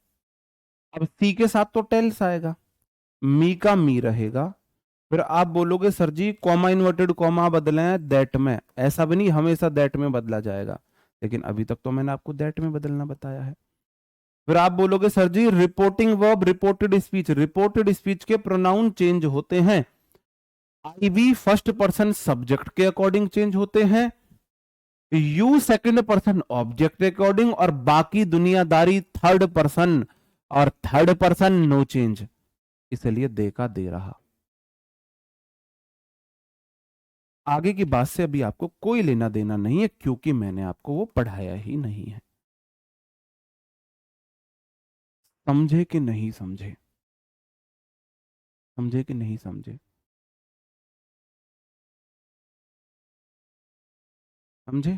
अब सी के साथ तो टेल्स आएगा, मी का मी रहेगा। फिर आप बोलोगे सर जी कॉमा इन्वर्टेड कॉमा बदले हैं दैट में, ऐसा भी नहीं हमेशा दैट में बदला जाएगा, लेकिन अभी तक तो मैंने आपको दैट में बदलना बताया है। फिर आप बोलोगे sir ji reporting verb reported speech, reported speech के प्रोनाउन चेंज होते हैं, I we first person subject के अकॉर्डिंग चेंज होते हैं, यू सेकंड पर्सन ऑब्जेक्ट के अकॉर्डिंग, और बाकी दुनियादारी थर्ड पर्सन, और थर्ड पर्सन नो चेंज, इसलिए दे का दे रहा। आगे की बात से अभी आपको कोई लेना देना नहीं है, क्योंकि मैंने आपको वो पढ़ाया ही नहीं है। समझे कि नहीं समझे, समझे कि नहीं समझे, समझे।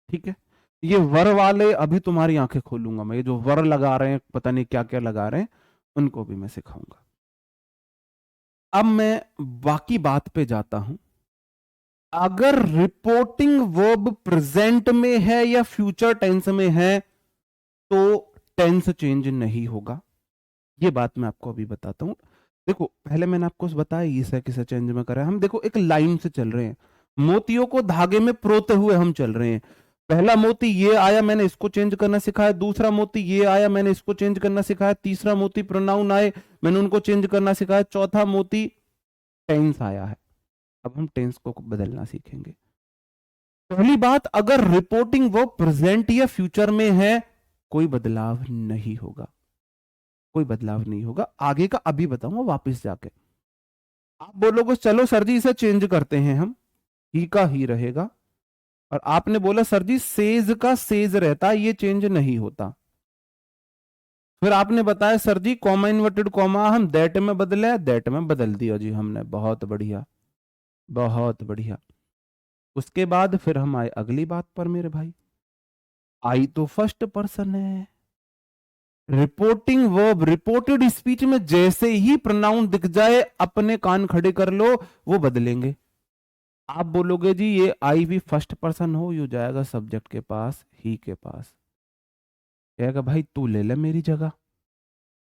ठीक है, ये वर वाले अभी तुम्हारी आंखें खोलूंगा मैं, ये जो वर लगा रहे हैं पता नहीं क्या क्या लगा रहे हैं, उनको भी मैं सिखाऊंगा। अब मैं बाकी बात पे जाता हूं। अगर रिपोर्टिंग वर्ब प्रेजेंट में है या फ्यूचर टेंस में है तो टेंस चेंज नहीं होगा, ये बात मैं आपको अभी बताता हूं। देखो पहले मैंने आपको बताया इसे किसे चेंज में करा है। हम देखो एक लाइन से चल रहे हैं, मोतियों को धागे में परोते हुए हम चल रहे हैं। पहला मोती ये आया, मैंने इसको चेंज करना सिखाया, दूसरा मोती ये आया, मैंने इसको चेंज करना सिखाया, तीसरा मोती प्रोनाउन आए, मैंने उनको चेंज करना सिखाया, चौथा मोती टेंस आया है। अब हम टेंस को बदलना सीखेंगे। पहली बात, अगर रिपोर्टिंग वो प्रेजेंट या फ्यूचर में है कोई बदलाव नहीं होगा, कोई बदलाव नहीं होगा। आगे का अभी बताऊंगा वापस जाके। आप बोलोगे चलो सर जी इसे चेंज करते हैं हम, ही का ही रहेगा, और आपने बोला सर जी सेज का सेज रहता, ये चेंज नहीं होता। फिर आपने बताया सर जी कॉमा इन्वर्टेड कॉमा हम दैट में बदले, दैट में बदल दिया जी हमने, बहुत बढ़िया, बहुत बढ़िया। उसके बाद फिर हम आए अगली बात पर मेरे भाई, आई तो फर्स्ट पर्सन है, रिपोर्टिंग वर्ब रिपोर्टेड स्पीच में जैसे ही प्रोनाउन दिख जाए अपने कान खड़े कर लो, वो बदलेंगे। आप बोलोगे जी ये आई भी फर्स्ट पर्सन हो, यू जाएगा सब्जेक्ट के पास, ही के पास, कहेगा भाई तू ले ले मेरी जगह।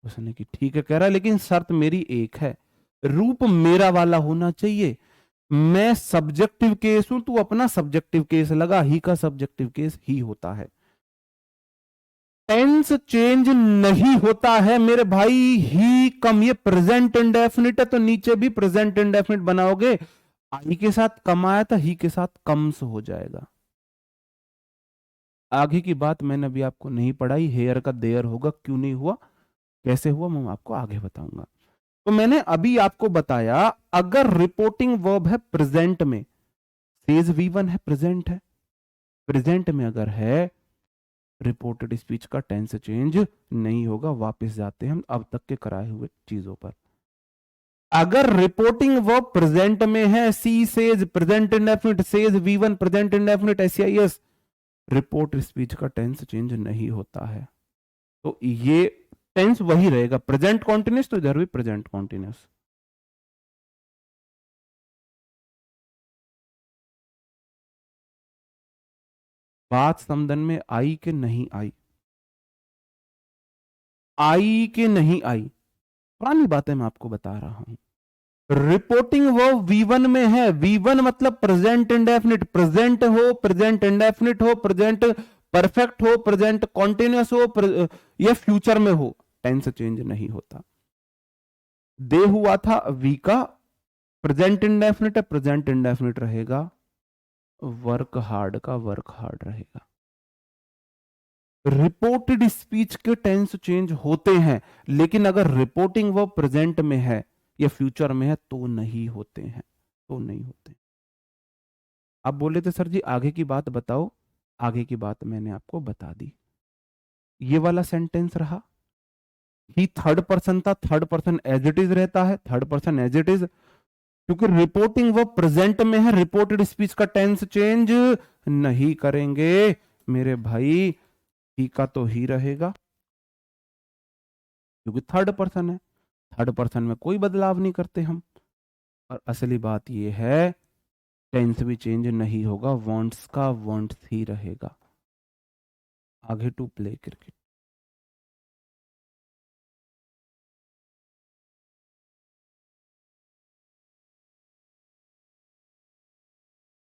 उसने की ठीक है, कह रहा लेकिन शर्त मेरी एक है, रूप मेरा वाला होना चाहिए, मैं सब्जेक्टिव केस हूं, तू अपना सब्जेक्टिव केस लगा, ही का सब्जेक्टिव केस ही होता है। टेंस चेंज नहीं होता है मेरे भाई, ही कम, ये प्रेजेंट इंडेफिनिट है तो नीचे भी प्रेजेंट इंडेफिनिट बनाओगे, आई के साथ कम आया था, ही के साथ कम्स हो जाएगा। आगे की बात मैंने अभी आपको नहीं पढ़ाई, हेयर का देयर होगा, क्यों नहीं हुआ, कैसे हुआ, मैं आपको आगे बताऊंगा। तो मैंने अभी आपको बताया अगर रिपोर्टिंग वर्ब है प्रेजेंट में, सेज V1 है, प्रेजेंट है, प्रेजेंट में अगर है रिपोर्टेड स्पीच का टेंस चेंज नहीं होगा। वापस जाते हैं हम अब तक के कराए हुए चीजों पर। अगर रिपोर्टिंग वर्ब प्रेजेंट में है, she says present indefinite, says V1 present indefinite, SCIS, report speech का टेंस चेंज नहीं होता है, तो ये टेंस वही रहेगा, प्रेजेंट कॉन्टिन्यूस, तो इधर भी प्रेजेंट कॉन्टिन्यूस। बात समझन में आई कि नहीं आई, आई कि नहीं आई, पुरानी बातें मैं आपको बता रहा हूं। रिपोर्टिंग वो V1 में है, V1 मतलब प्रेजेंट इंडेफिनिट, प्रेजेंट हो, प्रेजेंट इंडेफिनिट हो, प्रेजेंट परफेक्ट हो, प्रेजेंट कॉन्टिन्यूस हो, या फ्यूचर में हो, टेंस चेंज नहीं होता। दे हुआ था वी का, प्रेजेंट इंडेफिनिट है, प्रेजेंट इंडेफिनिट रहेगा, वर्क हार्ड का वर्क हार्ड रहेगा। रिपोर्टेड स्पीच के टेंस चेंज होते हैं, लेकिन अगर रिपोर्टिंग वो प्रेजेंट में है या फ्यूचर में है तो नहीं होते हैं, तो नहीं होते। आप बोले थे सर जी आगे की बात बताओ, आगे की बात मैंने आपको बता दी। ये वाला सेंटेंस रहा, ही थर्ड पर्सन था, third person as it is रहता है, third person as it is, क्योंकि रिपोर्टिंग वो प्रेजेंट में है, रिपोर्टेड स्पीच का टेंस चेंज नहीं करेंगे मेरे भाई, ही का तो ही रहेगा क्योंकि थर्ड पर्सन है, थर्ड पर्सन में कोई बदलाव नहीं करते हम। और असली बात ये है टेंस भी चेंज नहीं होगा, वांट्स का वांट्स ही रहेगा। आगे टू प्ले क्रिकेट।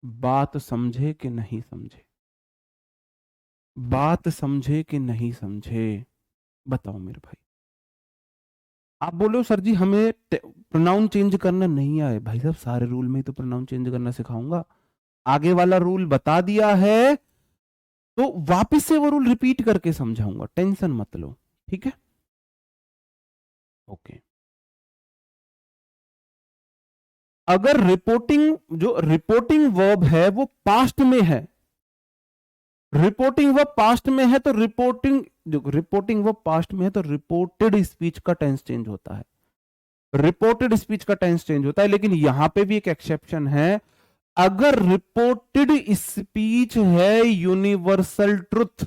बात समझे कि नहीं समझे, बात समझे कि नहीं समझे, बताओ मेरे भाई। आप बोलो सर जी हमें प्रोनाउन चेंज करना नहीं आए, भाई साहब सारे रूल में ही तो प्रोनाउन चेंज करना सिखाऊंगा। आगे वाला रूल बता दिया है तो वापस से वो रूल रिपीट करके समझाऊंगा, टेंशन मत लो, ठीक है। ओके, अगर रिपोर्टिंग, जो रिपोर्टिंग वर्ब है वो पास्ट में है, रिपोर्टिंग वर्ब पास्ट में है तो रिपोर्टिंग, जो रिपोर्टिंग वर्ब पास्ट में है तो रिपोर्टेड स्पीच का टेंस चेंज होता है, रिपोर्टेड स्पीच का टेंस चेंज होता है। लेकिन यहां पे भी एक एक्सेप्शन है, अगर रिपोर्टेड स्पीच है यूनिवर्सल ट्रुथ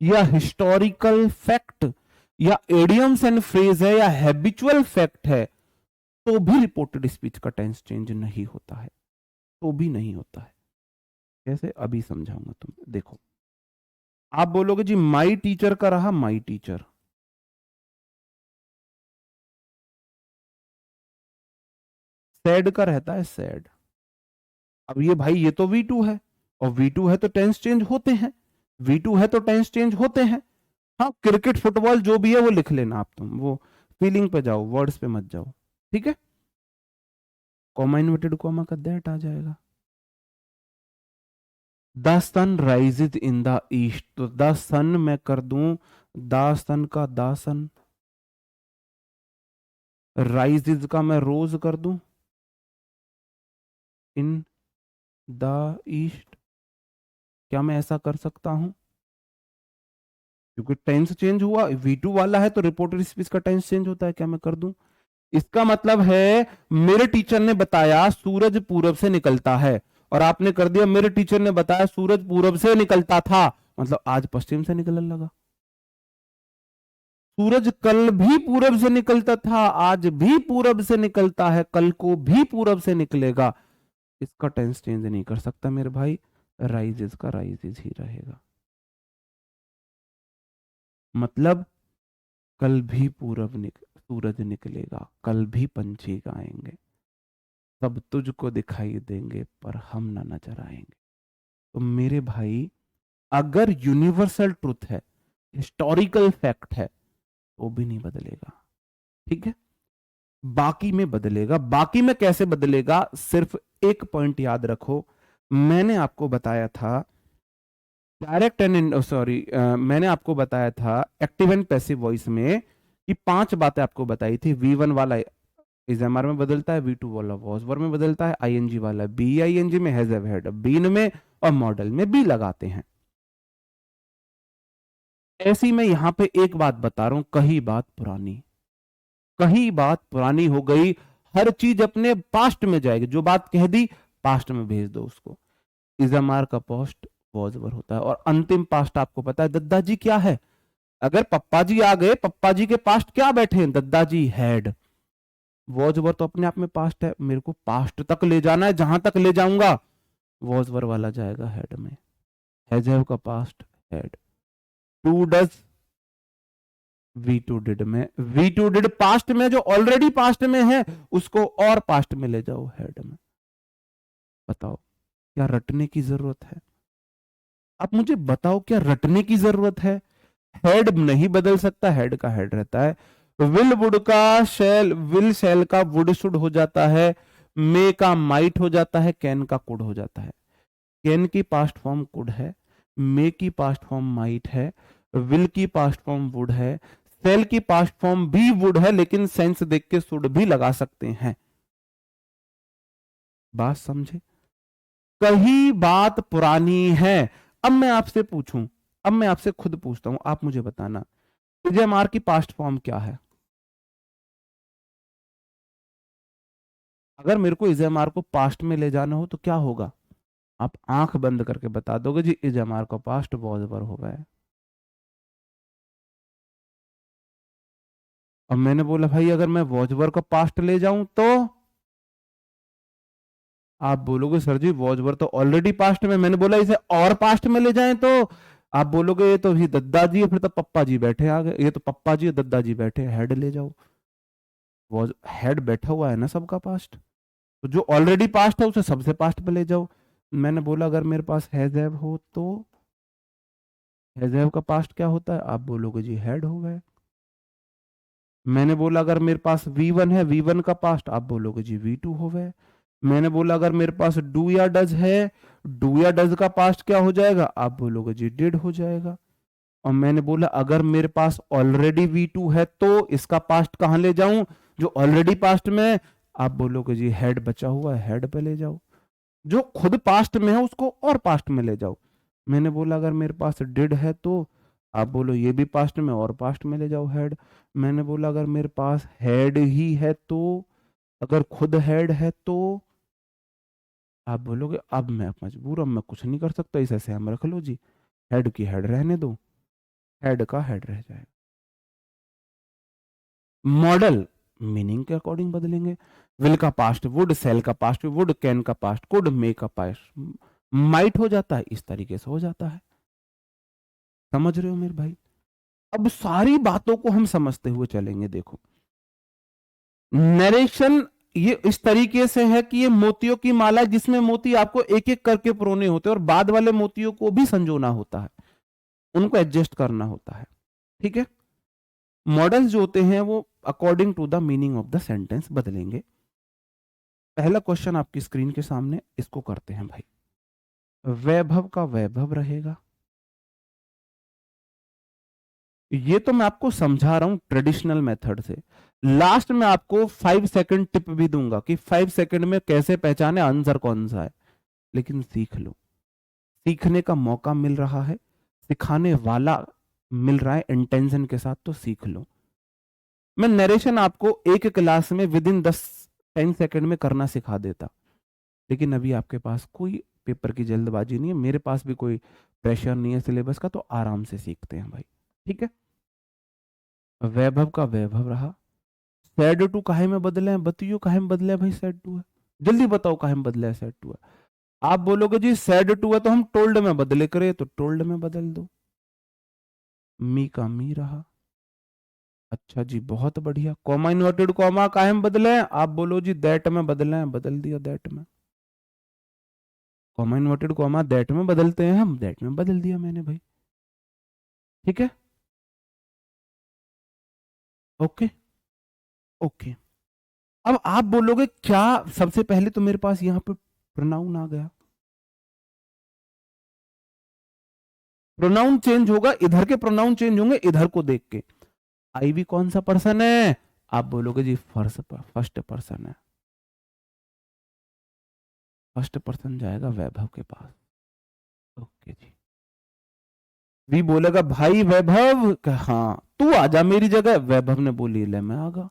या हिस्टोरिकल फैक्ट या एडियम्स एंड फ्रेज है या हैबिचुअल फैक्ट है तो भी रिपोर्टेड स्पीच का टेंस चेंज नहीं होता है, तो भी नहीं होता है। कैसे, अभी समझाऊंगा तुम्हें, देखो। आप बोलोगे जी माई टीचर का रहा, माई टीचर, सैड का रहता है सैड। अब ये भाई ये तो V2 है और V2 है तो टेंस चेंज होते हैं, V2 है तो टेंस चेंज होते हैं। हाँ क्रिकेट फुटबॉल जो भी है वो लिख लेना आप, तुम वो फीलिंग पे जाओ, वर्ड्स पे मत जाओ, ठीक है। कॉमा इन्वर्टेड कॉमा का दैट आ जाएगा। The sun rises in the east, तो द सन मैं कर दूं द सन का द सन, राइजेज का मैं रोज कर दूं इन द ईस्ट, क्या मैं ऐसा कर सकता हूं? क्योंकि टेंस चेंज हुआ, V2 वाला है तो रिपोर्टेड स्पीच का टेंस चेंज होता है, क्या मैं कर दूं? इसका मतलब है मेरे टीचर ने बताया सूरज पूरब से निकलता है और आपने कर दिया मेरे टीचर ने बताया सूरज पूरब से निकलता था, मतलब आज पश्चिम से निकलने लगा। सूरज कल भी पूरब से निकलता था, आज भी पूरब से निकलता है, कल को भी पूरब से निकलेगा। इसका टेंस चेंज नहीं कर सकता मेरे भाई, राइजेस का राइजेस ही रहेगा। मतलब कल भी सूरज निकलेगा, कल भी पंछी गाएंगे, सब तुझको दिखाई देंगे पर हम ना नजर आएंगे। तो मेरे भाई अगर यूनिवर्सल ट्रुथ है, हिस्टोरिकल फैक्ट है तो भी नहीं बदलेगा, ठीक है। बाकी में बदलेगा, बाकी में कैसे बदलेगा, सिर्फ एक पॉइंट याद रखो, मैंने आपको बताया था डायरेक्ट एंड सॉरी, मैंने आपको बताया था एक्टिव एंड पैसिव वॉइस में कि 5 बातें आपको बताई थी। V1 वाला इज एम आर में बदलता है, V2 वाला वॉज वर में बदलता है, ING वाला BING में, हैज हैव हैड बीन में और मॉडल में भी लगाते हैं। ऐसी मैं यहां पे एक बात बता रहा हूं, कही बात पुरानी, कही बात पुरानी हो गई, हर चीज अपने पास्ट में जाएगी, जो बात कह दी पास्ट में भेज दो उसको। इज एम आर का पोस्ट वॉज वर होता है और अंतिम पास्ट आपको पता है दद्दाजी क्या है, अगर पप्पा जी आ गए, पप्पा जी के पास्ट क्या बैठे हैं, दद्दाजी हैड। वॉज वर तो अपने आप में पास्ट है, मेरे को पास्ट तक ले जाना है, जहां तक ले जाऊंगा वॉज वर वाला जाएगा हेड में, हैज हैव का past had. Do does V2 did में, V2 डिड पास्ट में, जो ऑलरेडी पास्ट में है उसको और पास्ट में ले जाओ हेड में। बताओ क्या रटने की जरूरत है? आप मुझे बताओ क्या रटने की जरूरत है? हेड नहीं बदल सकता, हेड का हेड रहता है। विल वुड का शेल, विल शेल का वुड शुड हो जाता है, मे का माइट हो जाता है, कैन का कुड हो जाता है। कैन की पास्ट फॉर्म कुड है, मे की पास्ट फॉर्म माइट है, विल की पास्ट फॉर्म वुड है, सेल की पास्ट फॉर्म भी वुड है, लेकिन सेंस देख के शुड भी लगा सकते हैं। बात समझे? कही बात पुरानी है। अब मैं आपसे पूछूं, अब मैं आपसे खुद पूछता हूं, आप मुझे बताना इजेएमआर की पास्ट फॉर्म क्या है। अगर मेरे को इजेएमआर को पास्ट में ले जाना हो तो क्या होगा, आप आंख बंद करके बता दोगे जी इजेएमआर का पास्ट वॉज वर हो गया है। अब मैंने बोला भाई अगर मैं वॉज वर का पास्ट ले जाऊं तो आप बोलोगे सर जी वॉज वर तो ऑलरेडी पास्ट में, मैंने बोला इसे और पास्ट में ले जाएं तो आप बोलोगे ये तो ही दद्दा जी है, फिर तो पप्पा जी बैठे आगे, ये तो पप्पा जी और दद्दा जी बैठे, हेड ले जाओ। वॉज हेड बैठा हुआ है ना सबका पास्ट, तो जो ऑलरेडी पास्ट है उसे सबसे पास्ट पे ले जाओ। मैंने बोला अगर मेरे पास हैजैव हो तो हैजैव का पास्ट क्या होता है, आप बोलोगे जी हेड हो गए। मैंने बोला अगर मेरे पास V1 है, V1 का पास्ट आप बोलोगे जी V2 हो गए। मैंने बोला अगर मेरे पास डू या डज है, डू या डज का पास्ट क्या हो जाएगा, आप बोलोगे जी डिड हो जाएगा। और मैंने बोला अगर मेरे पास ऑलरेडी V2 है तो इसका पास्ट कहां ले जाऊं, जो ऑलरेडी पास्ट में है, आप बोलोगे जी हेड बचा हुआ है, हेड पे ले जाओ। जो खुद पास्ट में है उसको और पास्ट में ले जाओ। मैंने बोला अगर मेरे पास डिड है तो आप बोलो ये भी पास्ट में और पास्ट में ले जाओ हेड। मैंने बोला अगर मेरे पास हेड ही है तो, अगर खुद हेड है तो आप बोलोगे अब मैं मजबूर, अब मैं कुछ नहीं कर सकता, इसे ऐसे हम रख लो जी, हेड की हेड रहने दो, हेड का हेड रह जाएगा। मॉडल मीनिंग के अकॉर्डिंग बदलेंगे। विल का पास्ट वुड, सेल का पास्ट वुड, कैन का पास्ट कुड, मे का पास्ट माइट हो जाता है, इस तरीके से हो जाता है। समझ रहे हो मेरे भाई। अब सारी बातों को हम समझते हुए चलेंगे। देखो नरेशन ये इस तरीके से है कि ये मोतियों की माला जिसमें मोती आपको एक एक करके पुरोने होते हैं और बाद वाले मोतियों को भी संजोना होता है, उनको एडजस्ट करना होता है। ठीक है, मॉडल्स जो होते हैं वो according to the meaning of the sentence बदलेंगे। पहला क्वेश्चन आपकी स्क्रीन के सामने, इसको करते हैं भाई। वैभव का वैभव रहेगा, ये तो मैं आपको समझा रहा हूं ट्रेडिशनल मेथड से। लास्ट में आपको 5 सेकंड टिप भी दूंगा कि 5 सेकंड में कैसे पहचाने आंसर कौन सा है, लेकिन सीख लो, सीखने का मौका मिल रहा है, सिखाने वाला मिल रहा है इंटेंशन के साथ, तो सीख लो। मैं नरेशन आपको एक क्लास में विद इन 10 सेकंड में करना सिखा देता, लेकिन अभी आपके पास कोई पेपर की जल्दबाजी नहीं है, मेरे पास भी कोई प्रेशर नहीं है सिलेबस का, तो आराम से सीखते हैं भाई। ठीक है, वैभव का वैभव रहा। सैड टू काहे में बदले हैं, बतियो काहे में बदले हैं भाई, सैड टू है, जल्दी बताओ काहे में बदले है सैड टू है। आप बोलोगे जी सैड टू है तो हम टोल्ड में बदले करे, तो टोल्ड में बदल दो। मी का मी रहा। अच्छा जी बहुत बढ़िया। कॉमा इन्वर्टेड कॉमा काहे में बदले हैं, आप बोलो जी दैट में बदले हैं, बदल दिया दैट में। कॉमा इन्वर्टेड कॉमा दैट में बदलते हैं हम, दैट में बदल दिया मैंने भाई। ठीक है, ओके ओके। अब आप बोलोगे क्या, सबसे पहले तो मेरे पास यहां पे प्रोनाउन आ गया, प्रोनाउन चेंज होगा, इधर के प्रोनाउन चेंज होंगे इधर को देख के। आई भी कौन सा पर्सन है, आप बोलोगे जी फर्स्ट पर्सन है, फर्स्ट पर्सन जाएगा वैभव के पास। ओके जी, भी बोलेगा भाई वैभव, हाँ तू आजा मेरी जगह, वैभव ने बोली ले मैं आगा।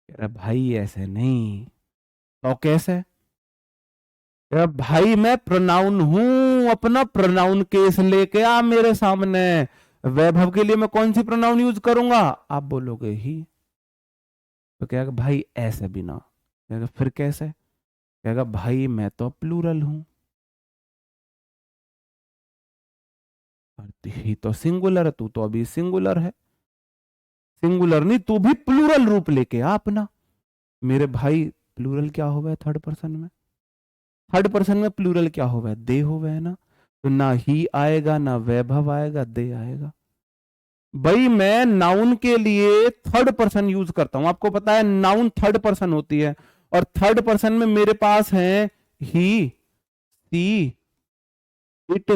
कह रहा भाई ऐसे नहीं, तो कैसे, कह रहा भाई मैं प्रोनाउन हूं, अपना प्रोनाउन केस लेके आ मेरे सामने, वैभव के लिए मैं कौन सी प्रोनाउन यूज करूंगा, आप बोलोगे ही। तो कहेगा भाई ऐसे भी ना, कहेगा फिर कैसे, कहेगा भाई मैं तो प्लूरल हूं, ही तो सिंगुलर है, तू तो अभी सिंगुलर है, सिंगुलर नहीं तू भी प्लूरल रूप लेके आ अपना। मेरे भाई प्लूरल क्या हो गया थर्ड पर्सन में, थर्ड पर्सन में प्लूरल क्या हो गया, दे हो गया ना, तो ना ही आएगा ना वैभव आएगा, दे आएगा। भाई मैं नाउन के लिए थर्ड पर्सन यूज करता हूं, आपको पता है नाउन थर्ड पर्सन होती है, और थर्ड पर्सन में मेरे पास है ही, सी, इट,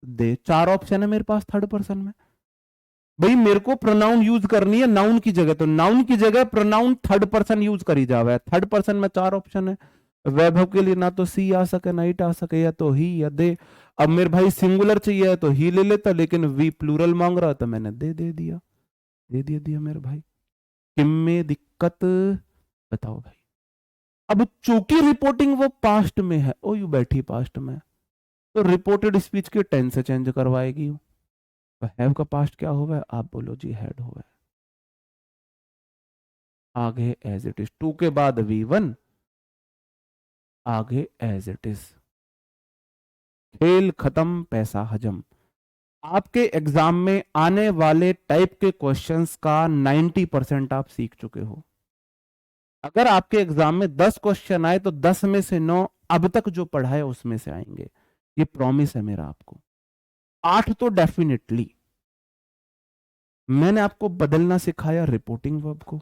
दे, चार ऑप्शन है मेरे पास थर्ड पर्सन में। भाई मेरे को प्रोनाउन यूज करनी है नाउन की जगह, तो नाउन की जगह प्रोनाउन थर्ड पर्सन यूज करी जावे। थर्ड पर्सन में चार ऑप्शन है, वैभव के लिए ना तो सी आ सके ना इट आ सके, या तो ही या दे। अब मेरे भाई सिंगुलर चाहिए तो ही ले लेता, लेकिन वी प्लूरल मांग रहा तो मैंने दे दिया, दिया मेरे भाई। किम में दिक्कत बताओ भाई। अब चूंकि रिपोर्टिंग वो पास्ट में है, ओ यू बैठी पास्ट में, तो रिपोर्टेड स्पीच के टेंस से चेंज करवाएगी। तो हैव का पास्ट क्या हुआ है, आप बोलो जी हैड हुआ है। आगे एज इट इज, टू के बाद V1, आगे एज इट इज। खेल खत्म पैसा हजम। आपके एग्जाम में आने वाले टाइप के क्वेश्चंस का 90% आप सीख चुके हो। अगर आपके एग्जाम में 10 क्वेश्चन आए तो 10 में से 9 अब तक जो पढ़ा है उसमें से आएंगे, ये प्रॉमिस है मेरा आपको। 8 तो डेफिनेटली। मैंने आपको बदलना सिखाया रिपोर्टिंग वर्ब को,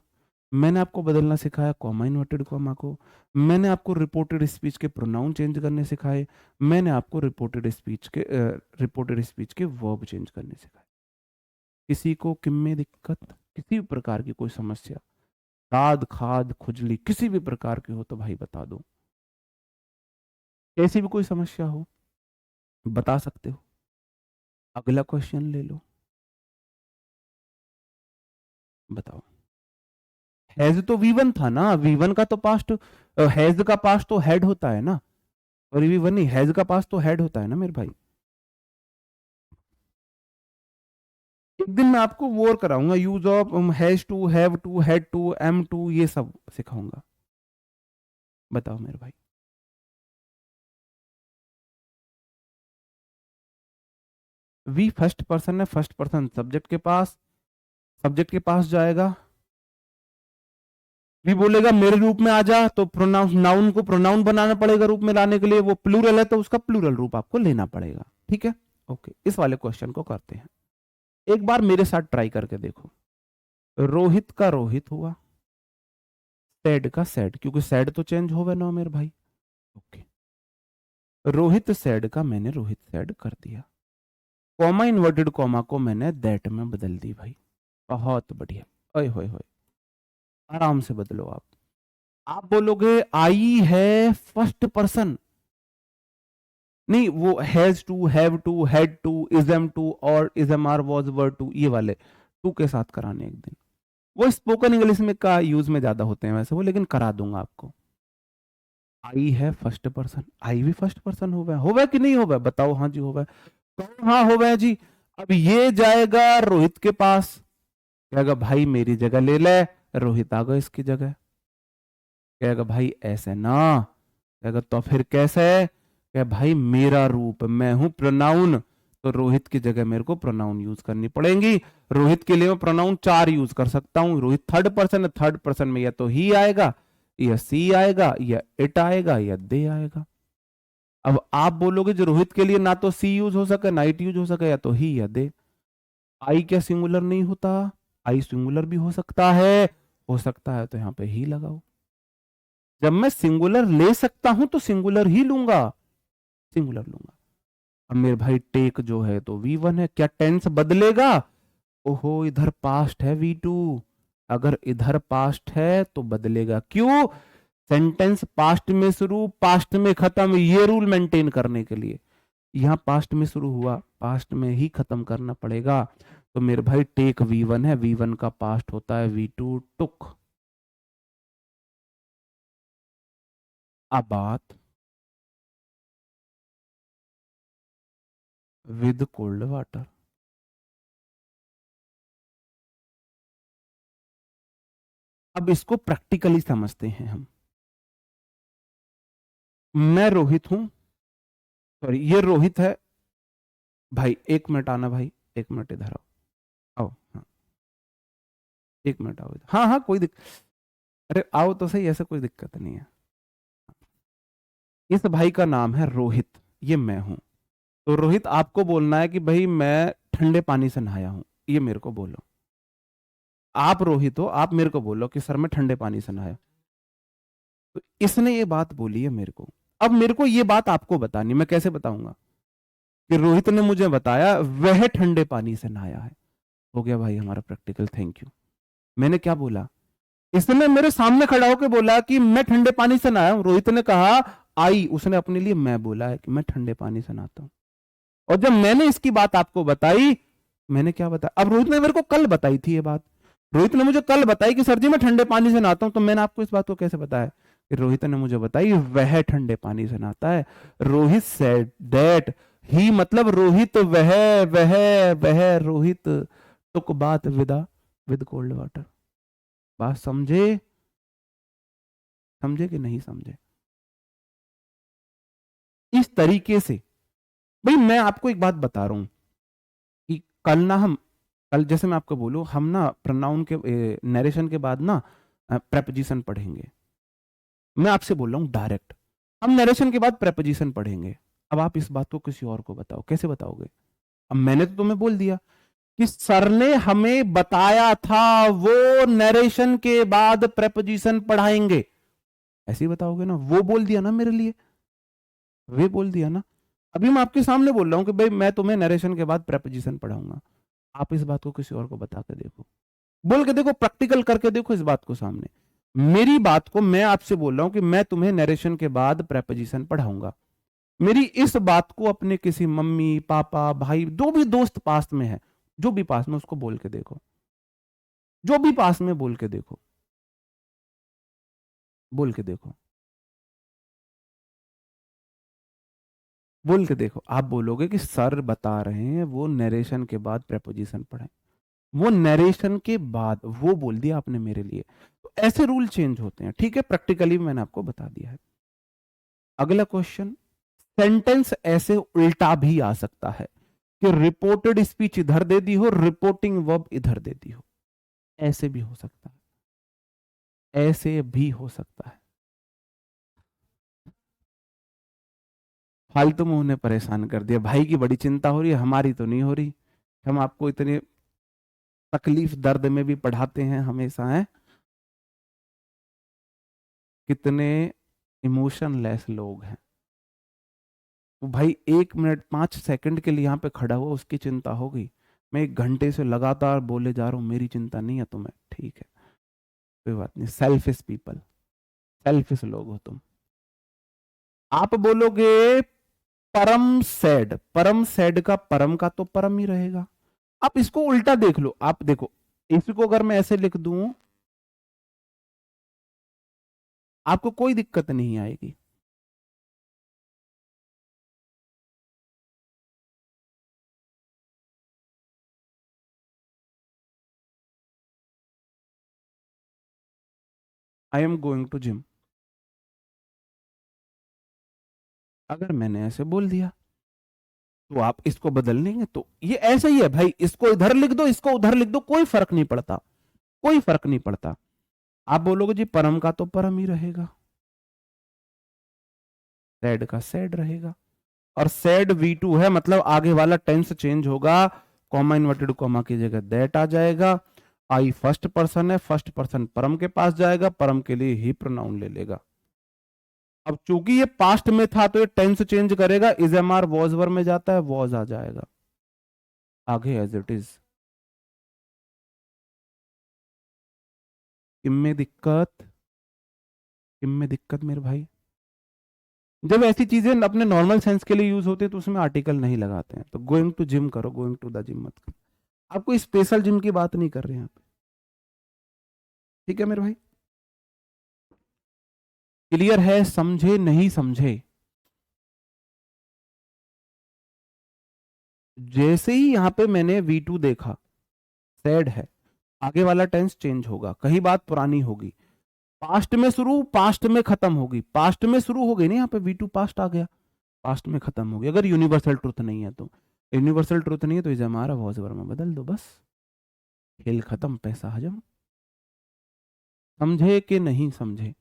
मैंने आपको बदलना सिखाया कॉमा इन्वर्टेड कॉमा को, मैंने आपको रिपोर्टेड स्पीच के प्रोनाउन चेंज करने सिखाए, मैंने आपको रिपोर्टेड स्पीच के वर्ब चेंज करने सिखाए। किसी को किम में दिक्कत, किसी भी प्रकार की कोई समस्या, दाद खाद खुजली किसी भी प्रकार की हो तो भाई बता दो। ऐसी भी कोई समस्या हो बता सकते हो। अगला क्वेश्चन ले लो, बताओ। हैज तो V1 था ना, V1 का तो पास्ट, हैज का पास्ट तो हेड होता है ना, और V1 नहीं, हैज का पास्ट तो हेड होता है ना मेरे भाई। एक दिन मैं आपको वो कराऊंगा, use of has to, have to, had to, am to, ये सब सिखाऊंगा। बताओ मेरे भाई। वी फर्स्ट पर्सन है, फर्स्ट पर्सन सब्जेक्ट के पास जाएगा। भी बोलेगा मेरे रूप में आ जा, तो प्रोनाउन, नाउन को प्रोनाउन बनाना पड़ेगा रूप में लाने के लिए, वो प्लूरल है तो उसका प्लूरल रूप आपको लेना पड़ेगा। ठीक है, ओके। इस वाले क्वेश्चन को करते हैं, एक बार मेरे साथ ट्राई करके देखो। रोहित का रोहित हुआ, सैड का सैड, क्योंकि सैड तो चेंज होगा ना मेरे भाई। ओके, रोहित सैड का मैंने रोहित सैड कर दिया। कॉमा इन्वर्टेड कॉमा को मैंने दैट में बदल दी भाई। बहुत बढ़िया, ओए होए होए, आराम से बदलो आप बोलोगे आई है फर्स्ट पर्सन, नहीं वो has to, have to, had to, is am to और is am are was were to, ये वाले टू के साथ कराने एक दिन। वो स्पोकन इंग्लिश में का यूज में ज्यादा होते हैं वैसे वो, लेकिन करा दूंगा आपको। आई है फर्स्ट पर्सन, आई भी फर्स्ट पर्सन होगा कि नहीं होगा बताओ। हाँ जी होगा, हाँ होगा जी। अब ये जाएगा रोहित के पास, कहेगा भाई मेरी जगह ले ले, रोहित आ गया इसकी जगह। कहेगा भाई ऐसे ना, कहेगा तो फिर कैसे, कहे भाई मेरा रूप, मैं हूं प्रोनाउन, तो रोहित की जगह मेरे को प्रोनाउन यूज करनी पड़ेंगी। रोहित के लिए मैं प्रोनाउन 4 यूज कर सकता हूं। रोहित थर्ड पर्सन है, थर्ड पर्सन में या तो ही आएगा, या सी आएगा, या इट आएगा, या दे आएगा। अब आप बोलोगे जो रोहित के लिए ना तो सी यूज हो सके ना इट यूज हो सके, या तो ही या दे। आई क्या सिंगुलर नहीं होता, आई सिंगुलर भी हो सकता है, तो यहां पे ही लगाओ। जब मैं सिंगुलर ले सकता हूं तो सिंगुलर ही लूंगा, सिंगुलर लूंगा। अब मेरे भाई टेक जो है तो V1 है, क्या टेंस बदलेगा, ओहो इधर पास्ट है V2, अगर इधर पास्ट है तो बदलेगा। क्यों, सेंटेंस पास्ट में शुरू पास्ट में खत्म, ये रूल मेंटेन करने के लिए। यहां पास्ट में शुरू हुआ, पास्ट में ही खत्म करना पड़ेगा। तो मेरे भाई टेक V1 है, V1 का पास्ट होता है V2 टुक। अब बात विद कोल्ड वाटर, अब इसको प्रैक्टिकली समझते हैं हम। मैं रोहित हूं, सॉरी ये रोहित है भाई, 1 मिनट आना भाई, 1 मिनट इधर आओ, आओ हाँ, 1 मिनट आओ इधर, हाँ हाँ कोई दिक्कत, अरे आओ तो सही, ऐसे कोई दिक्कत नहीं है। इस भाई का नाम है रोहित, ये मैं हूं। तो रोहित आपको बोलना है कि भाई मैं ठंडे पानी से नहाया हूं, ये मेरे को बोलो। आप रोहित हो, आप मेरे को बोलो कि सर मैं ठंडे पानी से नहाया। तो इसने ये बात बोली है मेरे को, अब मेरे को ये बात आपको बतानी, मैं कैसे बताऊंगा कि रोहित ने मुझे बताया वह ठंडे पानी से नहाया है। हो गया भाई हमारा प्रैक्टिकल, थैंक यू। मैंने क्या बोला, इसने मेरे सामने खड़ा होकर बोला कि मैं ठंडे पानी से नहाया हूं। रोहित ने कहा आई, उसने अपने लिए मैं बोला है कि मैं ठंडे पानी से नहाता हूं। और जब मैंने इसकी बात आपको बताई, मैंने क्या बताया, अब रोहित ने मेरे को कल बताई थी ये बात। रोहित ने मुझे कल बताई कि सर जी मैं ठंडे पानी से नहाता हूं, तो मैंने आपको इस बात को कैसे बताया कि रोहित ने मुझे बताई वह ठंडे पानी से नहाता है। रोहित सेड दैट, ही मतलब रोहित, वह रोहित टुक बात विद कोल्ड वाटर। बात समझे, समझे कि नहीं समझे? इस तरीके से भाई मैं आपको एक बात बता रहा हूं कि कल ना हम, कल जैसे मैं आपको बोलूं, हम ना प्रोनाउन के नरेशन के बाद ना प्रेपोजिशन पढ़ेंगे। मैं आपसे बोल रहा हूं डायरेक्ट, हम नरेशन के बाद प्रेपोजिशन पढ़ेंगे। अब आप इस बात को किसी और को बताओ, कैसे बताओगे? अब मैंने तो तुम्हें बोल दिया कि सर ने हमें बताया था वो नरेशन के बाद प्रेपोजिशन पढ़ाएंगे, ऐसे ही बताओगे ना? वो बोल दिया ना मेरे लिए, वे बोल दिया ना। अभी मैं आपके सामने बोल रहा हूं कि भाई मैं तुम्हें नरेशन के बाद प्रेपोजिशन पढ़ाऊंगा, आप इस बात को किसी और को बता के देखो, बोल के देखो, प्रैक्टिकल करके देखो इस बात को सामने। मेरी बात को मैं आपसे बोल रहा हूं कि मैं तुम्हें नरेशन के बाद प्रेपोजिशन पढ़ाऊंगा। मेरी इस बात को अपने किसी मम्मी पापा भाई जो भी दोस्त पास में है, जो भी पास में, उसको बोल के देखो, जो भी पास में बोल के देखो, बोल के देखो, बोल के देखो। आप बोलोगे कि सर बता रहे हैं वो नरेशन के बाद प्रेपोजिशन पढ़ें, वो नरेशन के बाद वो बोल दिया आपने मेरे लिए। तो ऐसे रूल चेंज होते हैं, ठीक है? प्रैक्टिकली मैंने आपको बता दिया है। अगला क्वेश्चन, सेंटेंस ऐसे उल्टा भी आ सकता है कि रिपोर्टेड स्पीच इधर दे दी हो, रिपोर्टिंग वर्ब इधर दे दी हो, ऐसे भी हो सकता है, ऐसे भी हो सकता है। फालतू में उन्हें परेशान कर दिया, भाई की बड़ी चिंता हो रही है, हमारी तो नहीं हो रही। हम आपको इतने तकलीफ दर्द में भी पढ़ाते हैं हमेशा, है कितने इमोशनलेस लोग हैं। तो भाई 1 मिनट 5 सेकंड के लिए यहाँ पे खड़ा हुआ, उसकी चिंता हो गई। मैं 1 घंटे से लगातार बोले जा रहा हूँ, मेरी चिंता नहीं है तुम्हें, ठीक है, कोई बात नहीं। सेल्फिश पीपल, सेल्फिश लोग हो तुम। आप बोलोगे परम सैड का परम का तो परम ही रहेगा। आप इसको उल्टा देख लो, आप देखो, इसको अगर मैं ऐसे लिख दूं, आपको कोई दिक्कत नहीं आएगी। I am going to gym, अगर मैंने ऐसे बोल दिया तो आप इसको बदल लेंगे, तो ये ऐसा ही है भाई, इसको इधर लिख दो, इसको उधर लिख दो, कोई फर्क नहीं पड़ता, कोई फर्क नहीं पड़ता। आप बोलोगे जी परम का तो परम ही रहेगा, सैड का सैड रहेगा। और सैड V2 है, मतलब आगे वाला टेंस चेंज होगा, कॉमा इन्वर्टेड कॉमा की जगह दैट आ जाएगा। आई फर्स्ट पर्सन है, फर्स्ट पर्सन परम के पास जाएगा, परम के लिए ही प्रोनाउन ले लेगा। अब चूंकि ये पास्ट में था तो ये टेंस चेंज करेगा, is am are was were में जाता है, वॉज आ जाएगा आगे एज इट इज। इनमें दिक्कत, इनमें दिक्कत मेरे भाई। जब ऐसी चीजें अपने नॉर्मल सेंस के लिए यूज होते हैं तो उसमें आर्टिकल नहीं लगाते हैं। तो गोइंग टू जिम करो, गोइंग टू द जिम मत करो। आपको स्पेशल जिम की बात नहीं कर रहे हैं यहाँ पे, ठीक है मेरे भाई? क्लियर है? समझे नहीं समझे? जैसे ही यहां पे मैंने V2 देखा, सैड है, आगे वाला टेंस चेंज होगा, कहीं बात पुरानी होगी, पास्ट में शुरू पास्ट में खत्म होगी, पास्ट में शुरू हो गई ना, यहाँ पे V2 पास्ट आ गया, पास्ट में खत्म होगी। अगर यूनिवर्सल ट्रुथ नहीं है तो, यूनिवर्सल ट्रुथ नहीं है तो इसे हमारा वॉइसओवर में बदल दो, बस खेल खत्म, पैसा हजम। समझे कि नहीं समझे?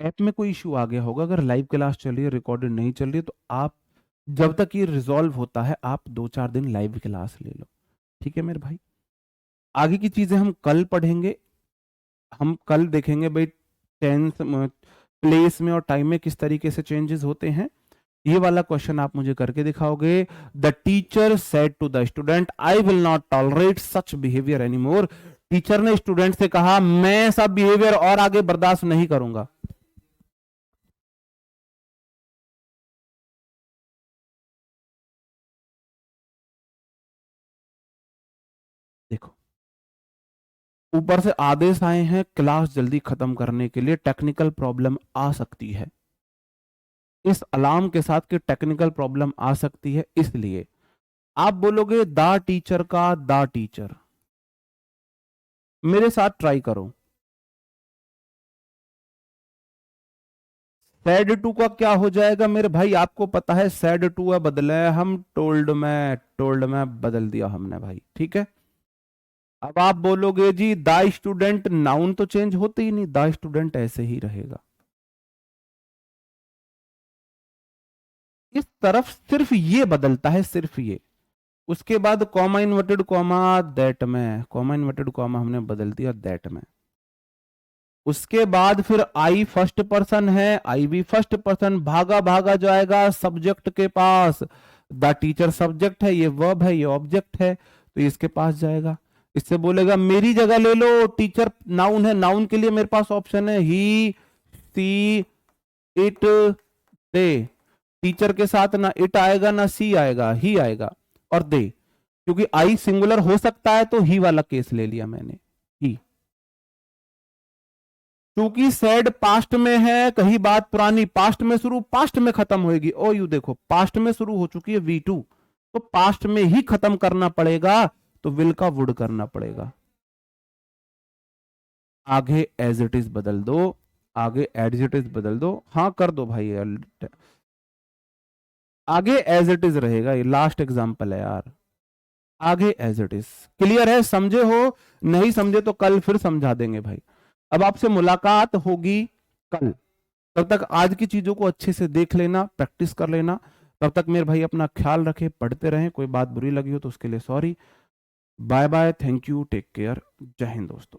ऐप में कोई इशू आ गया होगा, अगर लाइव क्लास चल रही है, रिकॉर्डेड नहीं चल रही है, तो आप जब तक ये रिजॉल्व होता है आप 2-4 दिन लाइव क्लास ले लो, ठीक है मेरे भाई? आगे की चीजें हम कल पढ़ेंगे, हम कल देखेंगे भाई टेंस, प्लेस में और टाइम में किस तरीके से चेंजेस होते हैं, ये वाला क्वेश्चन आप मुझे करके दिखाओगे। The teacher said to the student I will not tolerate such behaviour anymore. Teacher ने स्टूडेंट से कहा मैं सब बिहेवियर और आगे बर्दाश्त नहीं करूंगा। देखो, ऊपर से आदेश आए हैं क्लास जल्दी खत्म करने के लिए, टेक्निकल प्रॉब्लम आ सकती है, इस अलार्म के साथ कि टेक्निकल प्रॉब्लम आ सकती है, इसलिए आप बोलोगे द टीचर का द टीचर। मेरे साथ ट्राई करो। सैड टू का क्या हो जाएगा मेरे भाई, आपको पता है सैड टू है बदले हम टोल्ड में बदल दिया हमने भाई, ठीक है। अब आप बोलोगे जी द स्टूडेंट, नाउन तो चेंज होते ही नहीं, द स्टूडेंट ऐसे ही रहेगा। इस तरफ सिर्फ ये बदलता है, सिर्फ ये। उसके बाद कॉमा इन्वर्टेड कॉमा दैट में, कॉमा इन्वर्टेड कॉमा हमने बदल दिया दैट में। उसके बाद फिर आई फर्स्ट पर्सन है, आई भी फर्स्ट पर्सन, भागा भागा जाएगा सब्जेक्ट के पास। द टीचर सब्जेक्ट है, ये वर्ब है, ये ऑब्जेक्ट है, तो इसके पास जाएगा। इससे बोलेगा मेरी जगह ले लो, टीचर नाउन है, नाउन के लिए मेरे पास ऑप्शन है ही, सी, इट, दे। टीचर के साथ ना इट आएगा ना सी आएगा, ही आएगा और दे। क्योंकि आई सिंगुलर हो सकता है तो ही वाला केस ले लिया मैंने, ही। क्योंकि सैड पास्ट में है, कहीं बात पुरानी पास्ट में शुरू पास्ट में खत्म होगी। ओ यू देखो पास्ट में शुरू हो चुकी है V2, तो पास्ट में ही खत्म करना पड़ेगा, तो विल का वुड करना पड़ेगा। आगे एज इट इज बदल दो, आगे एज इट इज बदल दो, हाँ कर दो भाई, आगे एज इट इज रहेगा, ये लास्ट एग्जांपल है यार, आगे एज इट इज। क्लियर है, समझे हो? नहीं समझे तो कल फिर समझा देंगे भाई। अब आपसे मुलाकात होगी कल, तब तक आज की चीजों को अच्छे से देख लेना, प्रैक्टिस कर लेना। तब तक मेरे भाई अपना ख्याल रखें, पढ़ते रहें, कोई बात बुरी लगी हो तो उसके लिए sorry. Bye bye, thank you, take care, जय हिंद दोस्तों।